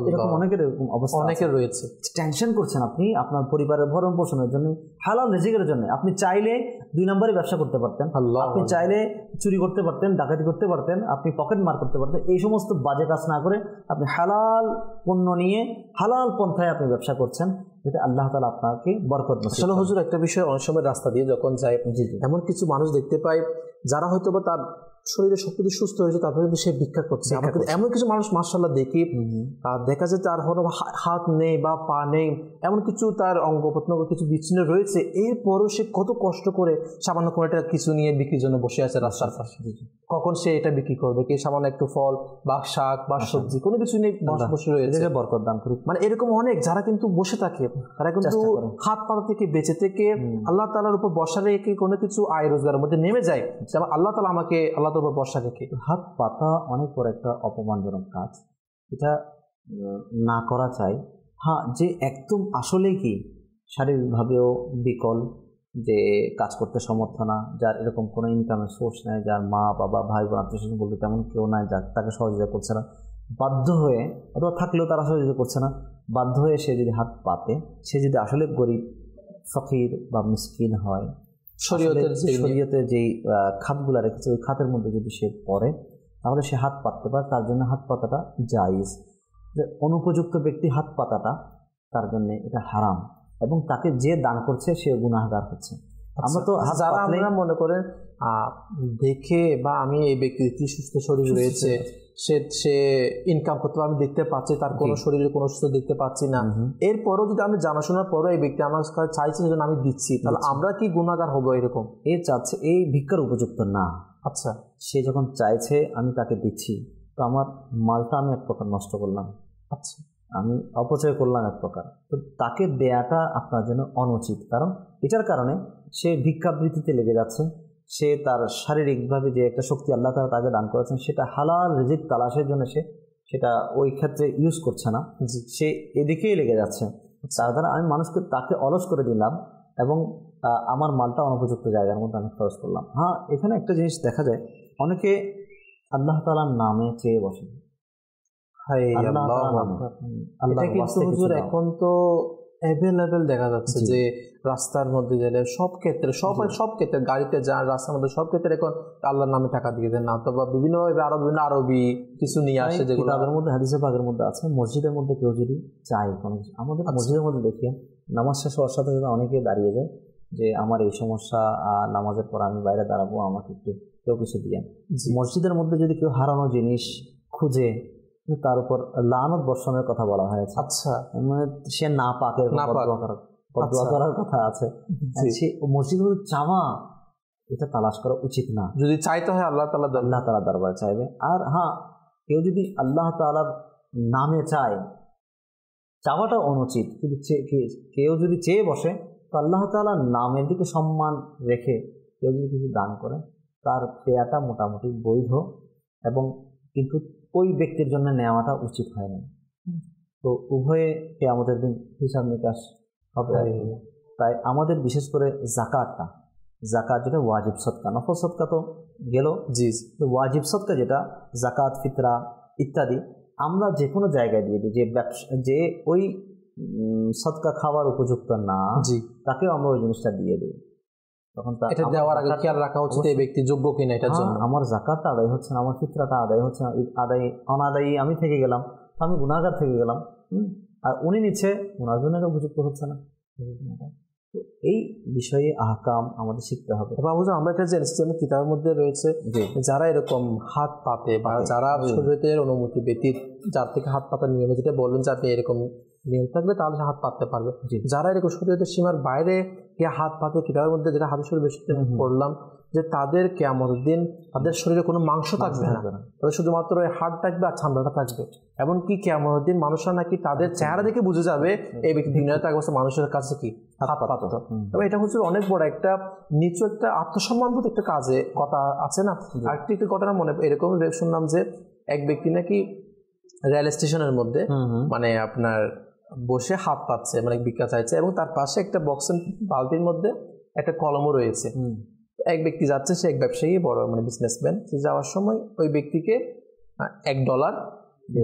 এরকম অনেকের অবস্থা অনেকের রয়েছে। টেনশন করছেন আপনি আপনার পরিবারের ভরণ পোষণের জন্য, হালাল রিজিকের জন্য। আপনি চাইলে 2 নম্বরে ব্যবসা করতে পারতেন, আপনি চাইলে চুরি করতে পারতেন, ডাকাতি করতে পারতেন, আপনি পকেট মার করতে পারতেন। এই সমস্ত বাজে কাজ না করে আপনি হালাল পণ্য নিয়ে হালাল পন্থায় আপনি ব্যবসা করছেন, যেটা আল্লাহ তাআলা আপনাকে বরকত নসিব। আসলে হুজুর একটা বিষয়, অনেক সময় রাস্তা দিয়ে যখন যায় এমন কিছু মানুষ দেখতে পাই যারা হয়তো বা তার শরীরে সবকিছু সুস্থ হয়েছে, তারপরে কিন্তু সে ভিক্ষা করছে। আমাকে এমন কিছু মানুষ মাশাআল্লাহ দেখি, দেখা যায় তার হলো হাত নেই বা পা নেই, এমন কিছু তার অঙ্গ প্রত্যঙ্গ কিছু বিচ্ছিন্ন রয়েছে, এরপরও সে কত কষ্ট করে সামান্য কোনো একটা কিছু নিয়ে বিক্রির জন্য বসে আছে রাস্তার পাশে। কখন সে এটা বিক্রি করবে, কি সামান্য একটু ফল বা শাক বা সবজি কোনো কিছু নিয়ে বসে রয়েছে, বরকত দান করুক। মানে এরকম অনেক যারা কিন্তু বসে থাকে, তারা কিন্তু হাত পা থেকে বেঁচে থেকে আল্লাহ তাআলার উপর ভরসা রেখে কোনো কিছু আয় রোজগারের মধ্যে নেমে যায়, যেমন আল্লাহ তাআলা আমাকে আল্লাহ তাআলার উপর ভরসা রেখে। হাত পাতা অনেক বড় একটা অপমানজনক কাজ, এটা না করা চাই। হ্যাঁ, যে একদম আসলে কি শারীরিকভাবেও বিকল, যে কাজ করতে সমর্থ না, যার এরকম কোনো ইনকামের সোর্স নেই, যার মা বাবা ভাই বোন আত্মীয় স্বজন বলতে তেমন কেউ নাই যার তাকে সহযোগিতা করছে না, বাধ্য হয়ে, অথবা থাকলেও তারা সহযোগিতা করছে না, বাধ্য হয়ে সে যদি হাত পাতে, সে যদি আসলে গরিব ফকির বা মিসকিন হয়, শরীয়তে যেই খাতগুলা রেখেছে ওই খাতের মধ্যে যদি সে পড়ে, তাহলে সে হাত পাততে পারে। তার জন্য হাত পাতাটা জায়েজ। অনুপযুক্ত ব্যক্তি হাত পাতাটা তার জন্য এটা হারাম, এবং তাকে যে দান করছে সে গুনাহগার হচ্ছে। আমরা তো যারা আমরা মনে করেন দেখে বা আমি এই ব্যক্তির কি সুস্থ শরীর রয়েছে, সে ইনকাম করতে আমি দেখতে পাচ্ছি, তার কোনো শরীরে কোনো সুস্থ দেখতে পাচ্ছি না, এরপরও যদি আমি জানাশোনার পরও এই ব্যক্তি আমার কাছে চাইছে সেজন্য আমি দিচ্ছি, তাহলে আমরা কি গুনাহগার হবো? এরকম এ চাচ্ছে, এই ভিক্ষার উপযুক্ত না। আচ্ছা, সে যখন চাইছে আমি তাকে দিচ্ছি, তো আমার মালটা আমি এক প্রকার নষ্ট করলাম, আচ্ছা আমি অপচয় করলাম এক প্রকার, তো তাকে দেয়াটা আপনার জন্য অনুচিত। কারণ এটার কারণে সে ভিক্ষাবৃত্তিতে লেগে যাচ্ছে, সে তার শারীরিকভাবে যে একটা শক্তি আল্লাহ তাআলা তাকে দান করেছেন সেটা হালাল রিজিক তালাশের জন্য সে সেটা ওই ক্ষেত্রে ইউজ করছে না, সে এদিকেই লেগে যাচ্ছে। তার দ্বারা আমি মানুষকে তাকে অলস করে দিলাম এবং আমার মালটা অনুপযুক্ত জায়গার মধ্যে আমি খরচ করলাম। হ্যাঁ, এখানে একটা জিনিস দেখা যায়, অনেকে আল্লাহ তাআলার নামে চেয়ে বসে। এখন তো অ্যাভেলেবেল দেখা যাচ্ছে যে রাস্তার মধ্যে গেলে সব ক্ষেত্রে গাড়িতে যান, রাস্তার মধ্যে সব ক্ষেত্রে এখন আল্লাহর নামে টাকা দিয়ে দেন না, অথবা বিভিন্ন আরবি কিছু নিয়ে আসে, যেগুলো তাদের মধ্যে হাদিসে পাকের মধ্যে আছে। মসজিদের মধ্যে কেউ যদি চায় কোনো কিছু, আমাদের মসজিদের মধ্যে দেখি নামাজ শেষ হওয়ার সাথে সাথে অনেকে দাঁড়িয়ে যায় যে আমার এই সমস্যা, নামাজের পর আমি বাইরে দাঁড়াবো, আমাকে একটু কেউ কিছু দিয়ে। মসজিদের মধ্যে যদি কেউ হারানো জিনিস খুঁজে, তার উপর লানত বর্ষণের কথা বলা হয়েছে। আচ্ছা, মানে সে না পাকের বদদুয়া করার কথা আছে। সে মসজিদে চাওয়া, এটা তালাশ করা উচিত না। যদি চাইতে হয় আল্লাহ তাআলা দরবারে চাইবে। আর হ্যাঁ, কেউ যদি আল্লাহ তাআলার নামে চায়, চাওয়াটা অনুচিত, কিন্তু কেউ যদি চেয়ে বসে, তো আল্লাহ তাআলার নামের দিকে সম্মান রেখে কেউ যদি কিছু দান করে, তার দেয়াটা মোটামুটি বৈধ, এবং কিন্তু ওই ব্যক্তির জন্য নেওয়াটা উচিত হয় না। তো উভয়ে কিয়ামতের দিন হিসাব নিকাশ হবে। তাই আমাদের বিশেষ করে জাকাত যেটা ওয়াজিব সদকা, নফল সদকা তো গেল, তো ওয়াজিব সদকা যেটা জাকাত, ফিতরা ইত্যাদি, আমরা যে কোনো জায়গায় দিয়ে দিই, যে ওই সদকা খাওয়ার উপযুক্ত না, তাকেও আমরা ওই জিনিসটা দিয়ে দিই। তখন এটা দেওয়ার আগে খেয়াল রাখা উচিত এই ব্যক্তি যোগ্য কিনা এটার জন্য। আমার জাকাতটা আদায় হচ্ছে না, আমার ফিতরাটা আদায় হচ্ছে না, অনাদায়ী আমি থেকে গেলাম, আমি গুনাহগার থেকে গেলাম, আর উনি নিচ্ছে, ওনার জন্য এটা উপযুক্ত হচ্ছে না। তো এই বিষয়ে আহকাম আমাদের শিখতে হবে। আমরা এটা জেনেছি যে কিতাবের মধ্যে রয়েছে যারা এরকম হাত পাতে বা যারা শরীরের অনুমতি ব্যতীত যার থেকে হাত পাতার নিয়মে, যেটা বললেন যে আপনি এরকম নিয়ম থাকবে তাহলে হাত পাততে পারবে, যারা এরকম শরীরের সীমার বাইরে গিয়ে হাত পাতে, কিতাবের মধ্যে যেটা হাদিসের বেশি পড়লাম যে তাদের কিয়ামতের দিন তাদের শরীরে কোনো মাংস থাকবে না, তাদের শুধুমাত্র হাড় থাকবে আর চামড়াটা থাকবে। এমনকি কিয়ামতের দিন মানুষরা নাকি তাদের চেহারা দেখে বুঝে যাবে এই ব্যক্তি দুনিয়াতে থাকবে মানুষের কাছে কি হাত পাতত। তবে এটা হচ্ছে অনেক বড় একটা নিচু একটা আত্মসম্মানবোধ একটা কাজে কথা আছে না। আরেকটি একটা ঘটনা মনে এরকম শুনলাম যে এক ব্যক্তি নাকি রেল স্টেশনের মধ্যে মানে আপনার বসে হাত পাচ্ছে, মানে ভিক্ষা চাইছে, এবং তার পাশে একটা বক্সের বালতির মধ্যে একটা কলমও রয়েছে। এক ব্যক্তি যাচ্ছে, সে এক ব্যবসায়ী, বড় মানে বিজনেসম্যান, সে যাওয়ার সময় ওই ব্যক্তিকে $1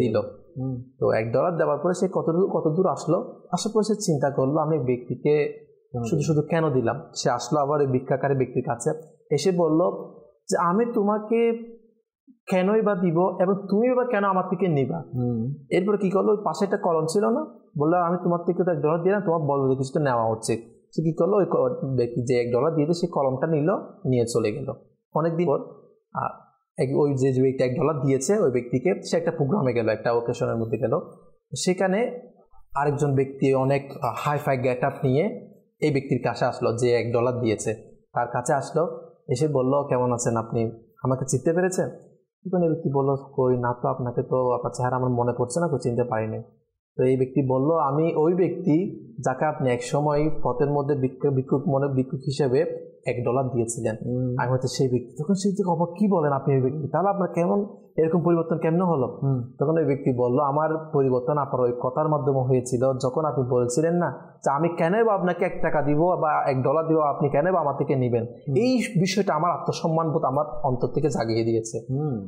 দিল। তো $1 দেওয়ার পরে সে কত দূর আসলো, আসার পরে সে চিন্তা করলো আমি ব্যক্তিকে শুধু কেন দিলাম। সে আসলো আবার ওই ভিক্ষাকারী ব্যক্তির কাছে, এসে বলল যে আমি তোমাকে কেনই বা দিব এবং তুমি বা কেন আমার থেকে নিবা। এরপরে কি করলো, ওই পাশে একটা কলম ছিল না, বললো আমি তোমার থেকে তো $1 দিলাম, তোমার বলো কিছুটা নেওয়া হচ্ছে। সে কি করলো, ওই ব্যক্তি যে $1 দিয়ে সেই কলমটা নিয়ে চলে গেল। অনেকদিন পর ওই যে ব্যক্তি $1 দিয়েছে ওই ব্যক্তিকে, সে একটা প্রোগ্রামে গেল, একটা ওকেশনের মধ্যে গেল। সেখানে আরেকজন ব্যক্তি অনেক হাইফাই গেট আপ নিয়ে এই ব্যক্তির কাছে আসলো, যে $1 দিয়েছে তার কাছে আসলো, এসে বলল কেমন আছেন আপনি, আমাকে চিনতে পেরেছেন? ব্যক্তি বললো কই না তো, আপনাকে তো আপনার চেহারা আমার মনে পড়ছে না, তো চিনতে পারিনি। তো এই ব্যক্তি বলল আমি ওই ব্যক্তি যাকে আপনি একসময় পথের মধ্যে ভিক্ষুক হিসেবে $1 দিয়েছিলেন, আমি হয়তো সেই ব্যক্তি। তখন সেই অবাক, কি বলেন আপনি ওই ব্যক্তি, তাহলে আপনার কেমন এরকম পরিবর্তন কেমন হলো? তখন ওই ব্যক্তি বলল আমার পরিবর্তন আপনার ওই কথার মাধ্যমে হয়েছিল, যখন আপনি বলছিলেন না যে আমি কেনই বা আপনাকে $1 দিব বা $1 দিব, আপনি কেনই বা আমার থেকে নেবেন, এই বিষয়টা আমার আত্মসম্মান বোধ আমার অন্তর থেকে জাগিয়ে দিয়েছে।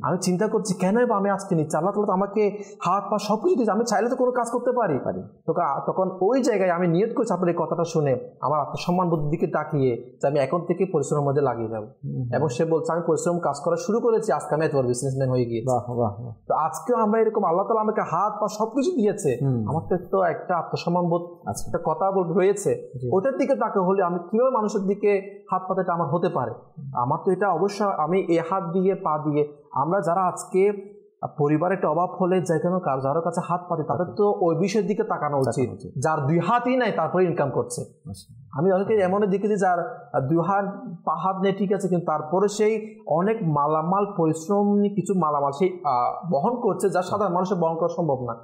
আমি চিন্তা করছি কেনই বা আমি আজকে নিচ্ছি, আল্লাহ তাআলা আমাকে হাত পা সবকিছু দিয়েছে, আমি চাইলে তো কোনো কাজ করতে পারি। তখন ওই জায়গায় আমি নিয়ত করছি আপনার এই কথাটা শুনে আমার আত্মসম্মান বোধের দিকে তাকিয়ে যে আমি এখন থেকে পরিশ্রমের মধ্যে লাগিয়ে যাবো। এবং সে বলছে আমি পরিশ্রম কাজ করা শুরু করেছি, আজকে আমি এতবার বিজনেসম্যান হয়ে গিয়ে। তো আজকেও আমরা এরকম, আল্লাহ তাআলা আমাকে হাত পা সবকিছু দিয়েছে, আমার তো একটা আত্মসম্মান বোধ একটা কথা রয়েছে, ওটার দিকে তাকে হলে আমি কিভাবে মানুষের দিকে হাত পাতাটা আমার হতে পারে? আমার তো এটা অবশ্যই, আমি এ হাত দিয়ে পা দিয়ে, আমরা যারা আজকে পরিবারে একটা অভাব হলে যে কোনো যার কাছে হাত পাতে, তাদের তো ওই বিষয়ের দিকে তাকানো উচিত, যার 2 হাতই নাই তারপরে ইনকাম করছে। আমি অনেকে এমন দেখেছি যার 2 হাত নেই, ঠিক আছে, কিন্তু তারপরে সেই অনেক মালামাল পরিশ্রম কিছু মালামাল সেই বহন করছে, যা সাধারণ মানুষের বহন করা সম্ভব না।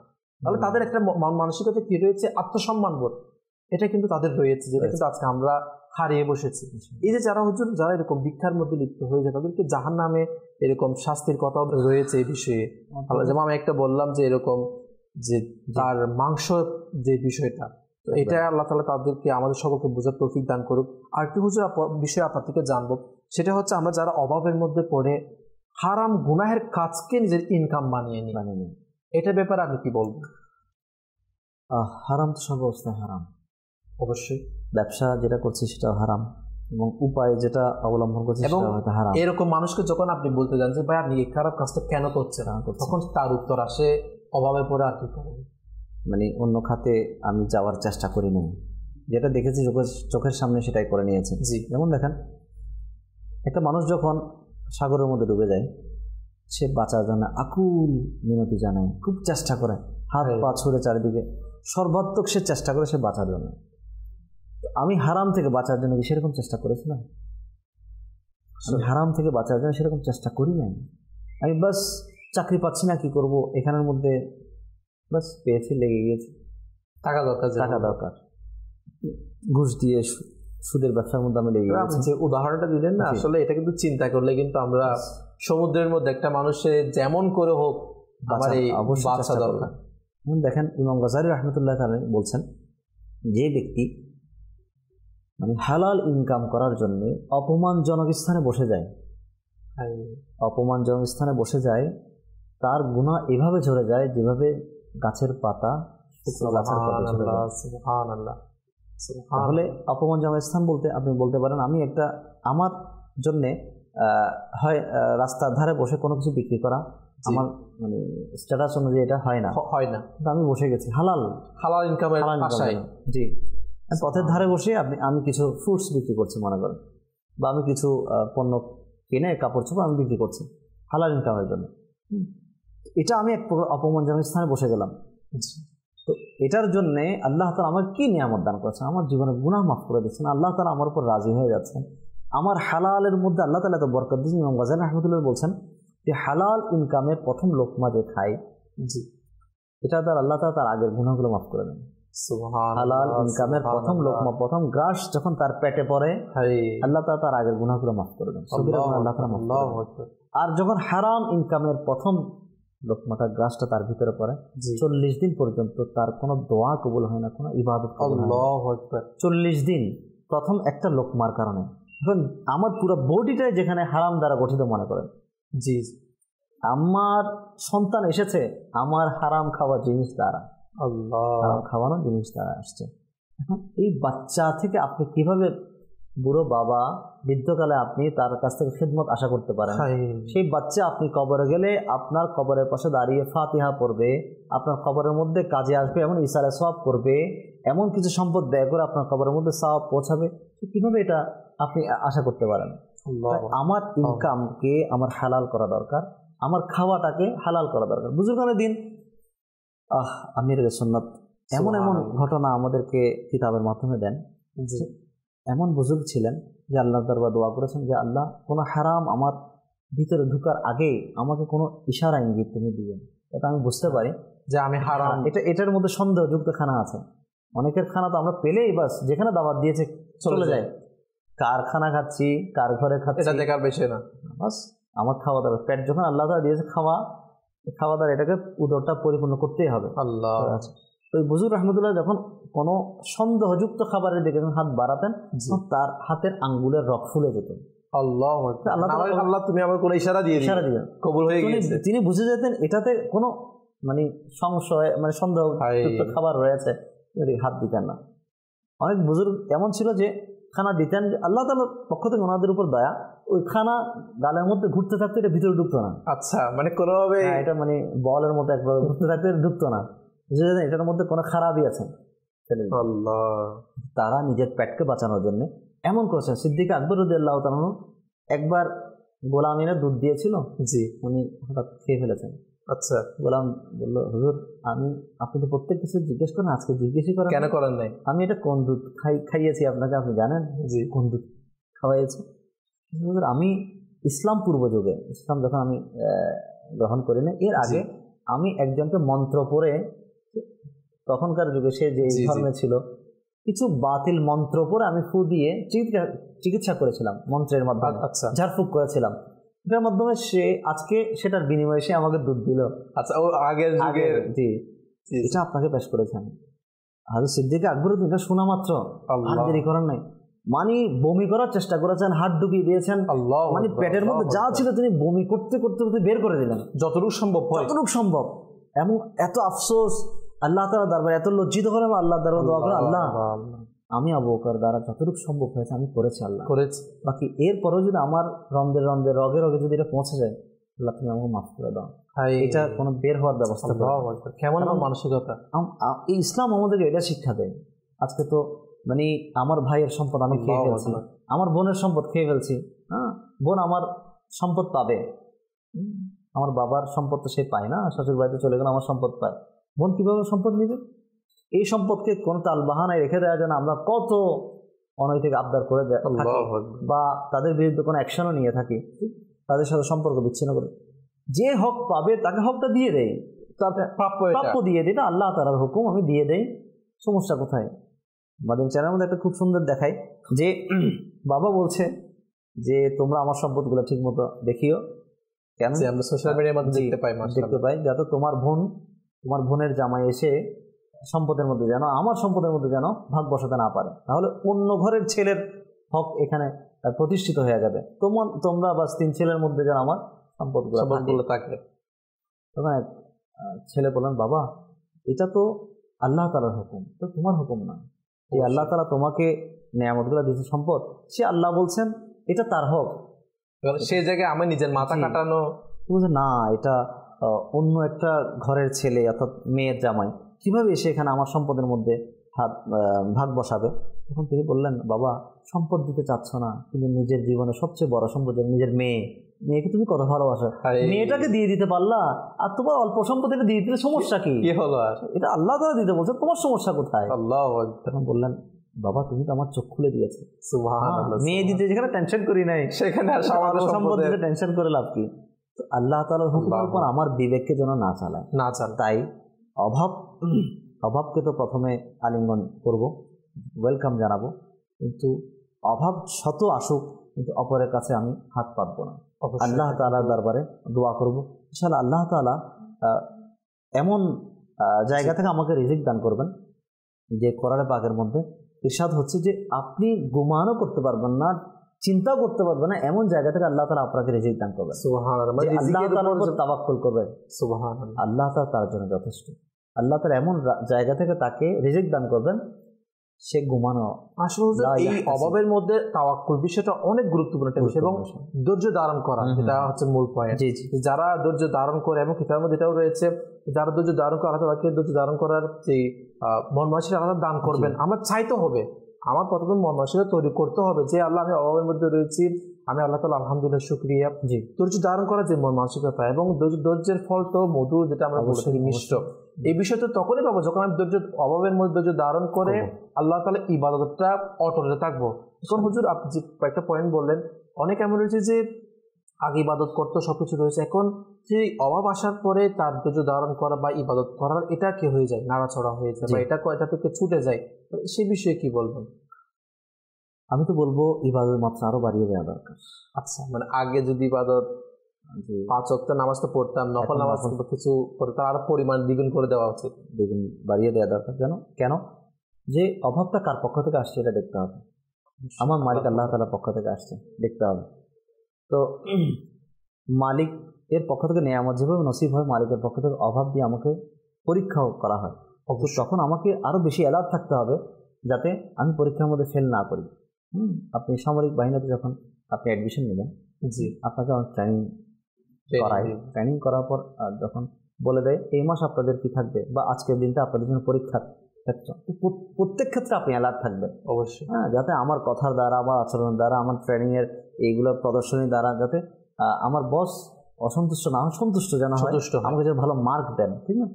তাহলে তাদের একটা মানসিকতা কি রয়েছে, আত্মসম্মান বোধ, এটা কিন্তু তাদের রয়েছে, যেটা কিন্তু আজকে আমরা হারিয়ে বসেছি। এই যে যারা এরকম ভিক্ষার মধ্যে লিপ্ত হয়ে যায়, তাদেরকে জাহান্নামে এরকম শাস্তির কথা রয়েছে এই বিষয়ে। যেমন আমি একটা বললাম যে এরকম যে তার মাংস যে বিষয়টা, তো এটা আল্লাহ তাআলা তাদেরকে আমাদের সকলকে বোঝার তৌফিক দান করুক। আরেকটি বিষয় আপনার থেকে জানবো, সেটা হচ্ছে আমরা যারা অভাবের মধ্যে পড়ে হারাম গুনাহের কাজকে নিজের ইনকাম বানিয়ে নিই, এটা ব্যাপারে আপনি কি বলবেন? হারাম তো সব অবস্থায় হারাম, অবশ্যই। ব্যবসা যেটা করছি সেটাও হারাম, এবং উপায় যেটা অবলম্বন করছি সেটাও হয়তো হারাম। এরকম মানুষকে যখন আপনি বলতে যান যে ভাই আপনি এই খারাপ কাজটা কেন করছেন, তখন তার উত্তর আসে অভাবে পড়ে আর কি করবে, মানে অন্য খাতে আমি যাওয়ার চেষ্টা করি নাই, যেটা দেখেছি চোখের সামনে সেটাই করে নিয়েছে। জি, যেমন দেখেন একটা মানুষ যখন সাগরের মধ্যে ডুবে যায়, সে বাঁচার জন্য আকুল মিনতি জানায়, খুব চেষ্টা করে, হাত পা ছুঁড়ে চারিদিকে সর্বাত্মক সে চেষ্টা করে সে বাঁচার জন্য। আমি হারাম থেকে বাঁচার জন্য সেরকম চেষ্টা করেছিলাম? আমি হারাম থেকে বাঁচার জন্য সেরকম চেষ্টা করি নাই। আমি বাস চাকরি পাচ্ছি না, কি করব, এখানের মধ্যে বাস পেয়েছি, লেগে গিয়েছে, টাকা দরকার, ঘুষ দিয়ে সুদের ব্যবসার মধ্যে আমি লেগে গেছি। যে উদাহরণটা দিলেন না, আসলে এটা কিন্তু চিন্তা করলে কিন্তু আমরা সমুদ্রের মধ্যে একটা মানুষের যেমন করে হোক আমার এই বাঁচা দরকার। দেখেন ইমাম গাজালি রাহমাতুল্লাহ তাআলা বলছেন, যে ব্যক্তি মানে হালাল ইনকাম করার জন্য অপমানজনক স্থানে বসে যায়, তার গুনাহ এভাবে ঝরে যায় যেভাবে গাছের পাতা। তাহলে অপমানজনক স্থান বলতে আপনি বলতে পারেন আমি আমার জন্যে হয় রাস্তার ধারে বসে কোনো কিছু বিক্রি করা, আমার মানে স্ট্যাটাস অনুযায়ী এটা হয় না, আমি বসে গেছি হালাল ইনকামের আশায়। জি, পথের ধারে বসে আমি কিছু ফ্রুটস বিক্রি করছি মনে করেন, বা আমি কিছু পণ্য কিনে কাপড় চোপড় আমি বিক্রি করছি হালাল ইনকামের জন্য। এটা আমি এক প্রকার অপমানজনক স্থানে বসে গেলাম। তো এটার জন্যে আল্লাহ তাআলা আমার কি নিয়ামত দান করেছেন, আমার জীবনে গুনাহ মাফ করে দিচ্ছেন, আল্লাহ তাআলা আমার উপর রাজি হয়ে যাচ্ছেন, আমার হালালের মধ্যে আল্লাহ তাআলা এত বরকত দিয়েছেন। ইমাম গাজালি রাহমাতুল্লাহ বলছেন যে হালাল ইনকামের প্রথম লোকমা যে খায়, জি, এটা তার আল্লাহ তাআলা তার আগের গুনাহগুলো মাফ করে দেন। হালাল ইনকামের প্রথম লোকমা, প্রথম গ্রাস যখন তার পেটে পড়ে, আল্লাহ তাআলা তার আগের গুনাহগুলো মাফ করে দেন। আর যখন হারাম ইনকামের প্রথম লোকমাটা গ্রাসটা তার ভিতরে পড়ে, 40 দিন পর্যন্ত তার কোনো দোয়া কবুল হয় না, কোনো ইবাদত কবুল হয় না। 40 দিন প্রথম একটা লোকমার কারণে। এখন আমার পুরো বডিটাই যেখানে হারাম দ্বারা গঠিত মনে করেন, জি, আমার সন্তান এসেছে আমার হারাম খাওয়া জিনিস দ্বারা, হারাম খাওয়ানো জিনিস দ্বারা আসছে। এখন এই বাচ্চা থেকে আপনি কিভাবে বুড়ো বাবা বৃদ্ধকালে আপনি তার কাছ থেকে খিদমত আশা করতে পারেন? সেই বাচ্চা আপনি কবরে গেলে আপনার কবরের পাশে দাঁড়িয়ে ফাতিহা পড়বে, আপনার কবরের মধ্যে কাজে আসবে, এমন ইশারা সওয়াব করবে, এমন কিছু সম্পদ ব্যয় করে আপনার কবরের মধ্যে সওয়াব পৌঁছাবে। কিভাবে এটা আপনি আশা করতে পারেন? আমার ইনকামকে আমার হালাল করা দরকার, আমার খাওয়াটাকে হালাল করা দরকার। বুজুর্গানের দিন আমির সুন্নাত এমন এমন ঘটনা আমাদেরকে কিতাবের মাধ্যমে দেন। এমন বুজুর্গ ছিলেন যে আল্লাহ দরবার দোয়া করেছেন যে আল্লাহ কোনো হারাম আমার ভিতরে ঢুকার আগে আমাকে কোনো ইশারা ইঙ্গিত তুমি দিবেন, এটা আমি বুঝতে পারি যে আমি হারাম। এটার মধ্যে সন্দেহযুক্ত খানা আছে। অনেকের খানা তো আমরা পেলেই বাস যেখানে দাওয়াত দিয়েছে চলে যায়, কার খানা খাচ্ছি, কার ঘরে খাচ্ছি, এটা দেখার বিষয় না, বাস আমার খাওয়া দাওয়া পেট যখন আল্লাহ তাআলা দিয়েছে খাওয়া দাওয়া এটাকে উদরটা পরিপূর্ণ করতেই হবে। আল্লাহ ওই বুজুর্গ রহমতুল্লাহ যখন কোনো সন্দেহযুক্ত খাবারের দিকে হাত বাড়াতেন তার হাতের আঙ্গুলের রক ফুলে যেত। আল্লাহ তুমি আমার কোনো ইশারা দিয়ে কবুল হয়ে গিয়েছে। তিনি বুঝে যেতেন এটাতে কোনো মানে সংশয় মানে সন্দেহযুক্ত খাবার রয়েছে, হাত দিতেন না। অনেক বুজুর্গ এমন ছিল যে খানা দিতেন, আল্লাহ তাআলার পক্ষ থেকে ওনাদের উপর দয়া, ওই খানা গালের মধ্যে ঘুরতে থাকতো, এটা ভিতরে ঢুকতো না। আচ্ছা, মানে কোনোভাবে এটা মানে বলের মতো একবার ঘুরতে থাকতে ঢুকতো না, এটার মধ্যে কোনো খারাপই আছে। তারা নিজের পেটকে বাঁচানোর জন্য এমন করেছেন। সিদ্দিক আকবর রাদিয়াল্লাহু তাআলা একবার গোলাম এনে দুধ দিয়েছিল, জি উনি হঠাৎ খেয়ে ফেলেছেন। আচ্ছা, গোলাম বললো হুজুর আপনি তো প্রত্যেক কিছু জিজ্ঞেস করেন, আজকে জিজ্ঞেসই করেন কেন করেন নাই? আমি এটা কোন দুধ খাইয়েছি আপনাকে, আপনি জানেন? জি কোন দুধ খাওয়াইছি? হুজুর আমি ইসলাম পূর্ব যুগে, ইসলাম যখন আমি গ্রহণ করি না এর আগে আমি একজনকে মন্ত্র পড়ে, তখনকার যুগে সে যে ধর্মে ছিল, কিছু বাতিল মন্ত্র পড়ে আমি ফু দিয়ে চিকিৎসা করেছিলাম মন্ত্রের মাধ্যমে। আচ্ছা, ঝাড়ফুঁক করেছিলাম, এটার মাধ্যমে সে আজকে সেটার বিনিময়ে সে আমাকে দুধ দিল। আচ্ছা, ও আগের যুগের, জি এটা আপনাকে পেশ করেছেন। হযরত সিদ্দিক আকবর এটা শোনা মাত্র আর দেরি করার নাই, মানে বমি করার চেষ্টা করেছেন, হাত ঢুকিয়ে দিয়েছেন, মানে পেটের মধ্যে যা ছিল তিনি বমি করতে করতে বের করে দিলেন যতটুকু সম্ভব। এবং এত আফসোস আল্লাহ তাআলা দরবারে, এত লজ্জিত হলাম আল্লাহ দরবারে দোয়া করে, আল্লাহ আমি আবু বকর দ্বারা যতটুকু সম্ভব হয়েছে আমি করেছি, আল্লাহ করেছি, বাকি এরপরেও যদি আমার রন্ধে রগে রগে যদি এটা পৌঁছে যায় আল্লাহ তুমি আমাকে মাফ করে দাও। এটা কোনো বের হওয়ার ব্যবস্থা কেমন মানসিকতা? এই ইসলাম আমাদেরকে এটা শিক্ষা দেয়। আজকে তো মানে আমার ভাইয়ের সম্পদ আমি খেয়ে ফেলছি, আমার বোনের সম্পদ খেয়ে ফেলছি, হ্যাঁ বোন আমার সম্পদ পাবে, আমার বাবার সম্পদ তো সে পায় না, শ্বশুর বাড়িতে চলে গেলে আমার সম্পদ পায়, বোন কিভাবে সম্পদ নেবে? এই সম্পদকে কোনো তাল বাহানায় রেখে দেওয়ার জন্য আমরা কত অনৈতিক আবদার করে বা তাদের বিরুদ্ধে কোনো অ্যাকশনও নিয়ে থাকি, তাদের সাথে সম্পর্ক বিচ্ছিন্ন করে। যে হক পাবে তাকে হকটা দিয়ে দেয়, প্রাপ্য দিয়ে দেয়, এটা আল্লাহ তাআলার হুকুম, আমি দিয়ে দেই, সমস্যা কোথায়? মাদানী চ্যানেলের মধ্যে একটা খুব সুন্দর দেখায় যে বাবা বলছে যে তোমরা আমার সম্পদগুলো ঠিক মতো দেখিও, কেন আমরা সোশ্যাল মিডিয়ার মধ্যে দেখতে পাই যাতে তোমার বোনের জামাই এসে সম্পদের মধ্যে যেন আমার সম্পদের মধ্যে যেন ভাগ বসাতে না পারে, তাহলে অন্য ঘরের ছেলের হক এখানে প্রতিষ্ঠিত হয়ে যাবে, তোমরা বাস 3 ছেলের মধ্যে যেন আমার সম্পদগুলো থাকে। তখন এক ছেলে বললেন বাবা এটা তো আল্লাহ তাআলার হুকুম, তো তোমার হুকুম না, এই আল্লাহ তাআলা তোমাকে নেয়ামতগুলো দিয়েছে সম্পদ, সে আল্লাহ বলছেন এটা তার হক, সেই জায়গায় আমি নিজের মাথা কাটানো না, এটা অন্য একটা ঘরের ছেলে অর্থাৎ মেয়ের জামাই কিভাবে এসে এখানে আমার সম্পদের মধ্যে ভাগ বসাবে? তখন তিনি বললেন বাবা সম্পদ দিতে চাচ্ছ না, কিন্তু নিজের জীবনে সবচেয়ে বড় সম্পদ নিজের মেয়েকে তুমি কত ভালোবাসো, মেয়েটাকে দিয়ে দিতে পারলা, আর তোমার অল্প সম্পত্তিটা দিয়ে দিতে সমস্যা কি হলো? এটা আল্লাহ তাআলা দিতে বলছে, তোমার সমস্যা কোথায়? তখন বললেন বাবা তুমি তো আমার চোখ খুলে দিয়েছো, সুবহানাল্লাহ, মেয়ে দিতে যেখানে টেনশন করি নাই সেখানে আর সম্পদ দিতে টেনশন করে লাভ কি? আল্লাহ তাআলার হুকুমের উপর আমার বিবেককে যেন না চালায়। তাই অভাবকে তো প্রথমে আলিঙ্গন করব, ওয়েলকাম জানাবো, কিন্তু অভাব শত আসুক কিন্তু অপরের কাছে আমি হাত পাতবো না। আল্লাহ তাআলার দরবারে দোয়া করব, ইনশাআল্লাহ আল্লাহ তাআলা এমন জায়গা থেকে আমাকে রিজিক দান করবেন যে কোরআনে পাকের মধ্যে ইরশাদ হচ্ছে যে আপনি গুমানও করতে পারবেন না চিন্তাও করতে পারবে না, এমন জায়গা থেকে আল্লাহ তাআলা আপনাকে রিজিক দান করবেন। সুবহানাল্লাহ, মানে আল্লাহ রিজিকের তাআলার উপর উপর তাওয়াক্কুল করবেন, সুবহানাল্লাহ, আল্লাহ তাআলা তার জন্য যথেষ্ট। আল্লাহ তাআলা এমন জায়গা থেকে তাকে রিজিক দান করবেন, সে ঘুমানো। আসলে এই অভাবের মধ্যে তাওয়াক্কুল বিষয়টা অনেক গুরুত্বপূর্ণ একটা বিষয়, এবং ধৈর্য ধারণ করা, এটা হচ্ছে মূল পয়েন্ট। যারা ধৈর্য ধারণ করে, এবং কিতাবের মধ্যে এটাও রয়েছে, যারা ধৈর্য ধারণ করে আল্লাহ তাআলাকে ধৈর্য ধারণ করার যে মন মানসিকতা আল্লাহ দান করবেন। আমরা চাইতে হবে, আমার প্রথমে মন মানসিকতা তৈরি করতে হবে যে আল্লাহ আমি অভাবের মধ্যে রয়েছি, আমি আল্লাহ তাআলা আলহামদুলিল্লাহ শুকরিয়া। ধৈর্য ধারণ করার যে মন মানসিকতা, এবং ধৈর্যের ফল তো মধু, যেটা আমরা বলছি মিষ্ট, এই বিষয়টা তখনই পাবো যখন আমি ধৈর্য অভাবের মধ্যে ধৈর্য ধারণ করে আল্লাহ তাআলা ইবাদতটা অটল থাকবো। এখন হুজুর আপনি যে একটা পয়েন্ট বললেন, অনেক এমন রয়েছে যে আগে ইবাদত করতে সবকিছু রয়েছে, এখন যে অভাব আসার পরে তার ধৈর্য ধারণ করা বা ইবাদত করার এটা কি হয়ে যায়, নাড়াচড়া হয়ে যায়, বা এটা থেকে ছুটে যায়, সে বিষয়ে কি বলবেন? আমি তো বলবো ইবাদতের মাত্রা আরো বাড়িয়ে দেওয়া দরকার। আচ্ছা, মানে আগে যদি ইবাদত 5 ওয়াক্ত নামাজ তো পড়তাম, নফল নামাজ কিছু পড়তাম, আরো পরিমাণ দ্বিগুণ করে দেওয়া উচিত, দ্বিগুণ বাড়িয়ে দেওয়া দরকার। কেন? যে অভাবটা কার পক্ষ থেকে আসছে এটা দেখতে হবে। আমার মালিক আল্লাহ তাআলার পক্ষ থেকে আসছে, দেখতে হবে। তো মালিক এর পক্ষ থেকে নিয়ামত যেভাবে নসিব হয়, মালিকের পক্ষ থেকে অভাব দিয়ে আমাকে পরীক্ষাও করা হয়, তখন আমাকে আরো বেশি অ্যালার্ট থাকতে হবে যাতে আমি পরীক্ষার মধ্যে ফেল না করি। আপনি সামরিক বাহিনীতে যখন আপনি অ্যাডমিশন নেবেন, আপনাকে অনেক ট্রেনিং করার পর যখন বলে দেয় এই মাস আপনাদের কি থাকবে, বা আজকের দিনটা আপনাদের জন্য পরীক্ষার ক্ষেত্র, প্রত্যেক ক্ষেত্রে আপনি অ্যালার্ট থাকবেন অবশ্যই। হ্যাঁ, যাতে আমার কথার দ্বারা, আমার আচরণের দ্বারা, আমার ট্রেনিংয়ের এইগুলো প্রদর্শনীর দ্বারা যাতে আমার বস অসন্তুষ্ট না হয়, সন্তুষ্ট যেন হয়, আমাকে যে ভালো মার্ক দেন, ঠিক না?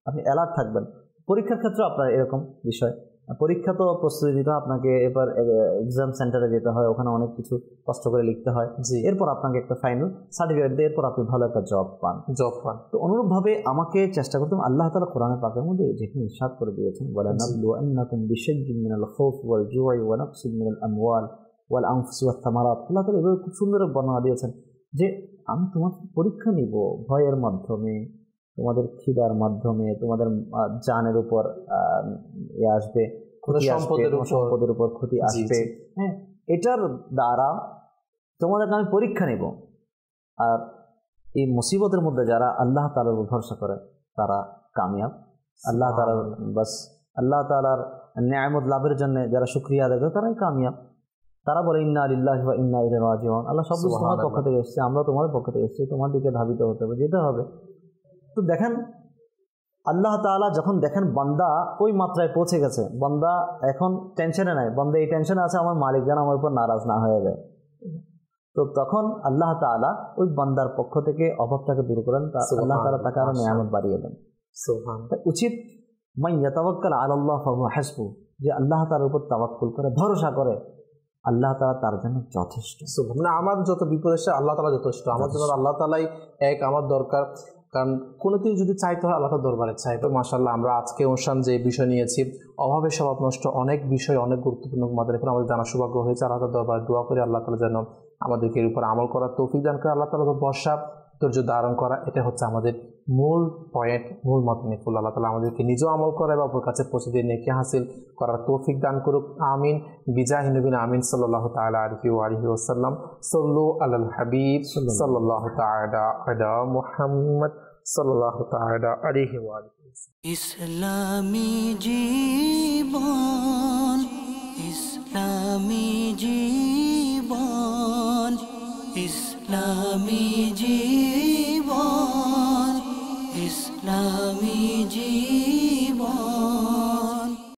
আপনি অ্যালার্ট থাকবেন। পরীক্ষার ক্ষেত্রে আপনার এরকম বিষয়, পরীক্ষা তো প্রস্তুতি দিতে হয় আপনাকে, এবার এক্সাম সেন্টারে যেতে হয়, ওখানে অনেক কিছু কষ্ট করে লিখতে হয়, এরপর আপনাকে একটা ফাইনাল সার্টিফিকেট দিয়ে এরপর আপনি ভালো একটা জব পান। তো অনুরূপভাবে আমাকে চেষ্টা করতে হবে। আল্লাহ তাআলা কোরআনে পাকের মধ্যে যেখানে ইরশাদ করে দিয়েছেন, ওয়ালা নাবলুওয়ান্নাকুম বিশাইইন মিনাল খাউফি ওয়াল জুই ওয়া নাকসিন মিনাল আমওয়াল ওয়াল আনফুসি ওয়াত থামারাত। আল্লাহ তাআলা এভাবে খুব সুন্দর বর্ণনা দিয়েছেন যে আমি তোমাদের পরীক্ষা নিব ভয়ের মাধ্যমে, তোমাদের খিদার মাধ্যমে, তোমাদের জানের উপর আসবে, সম্পদের উপর ক্ষতি আসবে, হ্যাঁ, এটার দ্বারা তোমাদেরকে আমি পরীক্ষা নিব। আর এই মুসিবতের মধ্যে যারা আল্লাহ তাআলার উপর ভরসা করে তারা কামিয়াব। আল্লাহ তাআলার আল্লাহ তাআলার নিয়ামত লাভের জন্য যারা শুকরিয়া আদায় করে তারাই কামিয়াব। তারা বলে ইন্না লিল্লাহি ওয়া ইন্না ইলাইহি রাজিউন, আল্লাহ সব কিছু তোমার পক্ষ থেকে এসেছে, আমরা তোমার পক্ষ থেকে এসেছি, তোমার দিকে ধাবিত হতে হবে, যেতে হবে। তো দেখেন আল্লাহ তাআলা যখন দেখেন বান্দা ওই মাত্রায় পৌঁছে গেছে, বান্দা এখন টেনশনে নাই, বান্দা এই টেনশনে আছে আমার মালিক যেন আমার উপর নারাজ না হয়ে যায়, তো তখন আল্লাহ তাআলা ওই বান্দার পক্ষ থেকে অভাবটাকে দূর করেন, আল্লাহ তাআলা তাকে আরো নিয়ামত বাড়িয়ে দেন। উচিত মান ইয়াতাওয়াক্কাল আলাল্লাহ ফাহুয়া হাসবুহ, যে আল্লাহ তাআলার উপর তাওয়াক্কুল করে, ভরসা করে, আল্লাহ তাআলা তার জন্য যথেষ্ট। মানে আমার যত বিপদ আসে আল্লাহ তাআলা যথেষ্ট, আমার জন্য আল্লাহ তাআলাই এক, আমার দরকার। কারণ কোনো কিছু যদি চাইতে হয় আল্লাহ তাআলার দরবারে চাইবে। মাশাআল্লাহ, আমরা আজকে অনুষ্ঠান যে বিষয় নিয়েছি অভাবের স্বভাব নষ্ট, অনেক বিষয়, অনেক গুরুত্বপূর্ণ আমাদের এখন আমাদের জানার সৌভাগ্য হয়েছে। আল্লাহ তাআলার দরবারে দোয়া করে আল্লাহ তাআলা যেন আমাদেরকে এর উপর আমল করার তৌফিক দান করে, আল্লাহ তাআলার উপর ভরসা, ধৈর্য ধারণ করা, এটা হচ্ছে আমাদের মূল পয়েন্ট, মূল মাতনে ফুল। আল্লাহ তাআলা আমাদেরকে নিজেও আমল করা এবং অপর কাছে পৌঁছে দিয়ে নেকি হাসিল করার তৌফিক দান করুক। আমিন বিজাহি নবীনা আমিন সাল্লাল্লাহু তাআলা আলাইহি ওয়া আলিহি ওয়াসাল্লাম। সাল্লু আলাল হাবিব সাল্লাল্লাহু তাআলা আলা মুহাম্মদ সাল্লাল্লাহু তাআলা আলাইহি ওয়া আলিহি। ইসলামী জীবন, ইসলামী জীবন, ইসলামী জীবন, ইসলামী জীবন।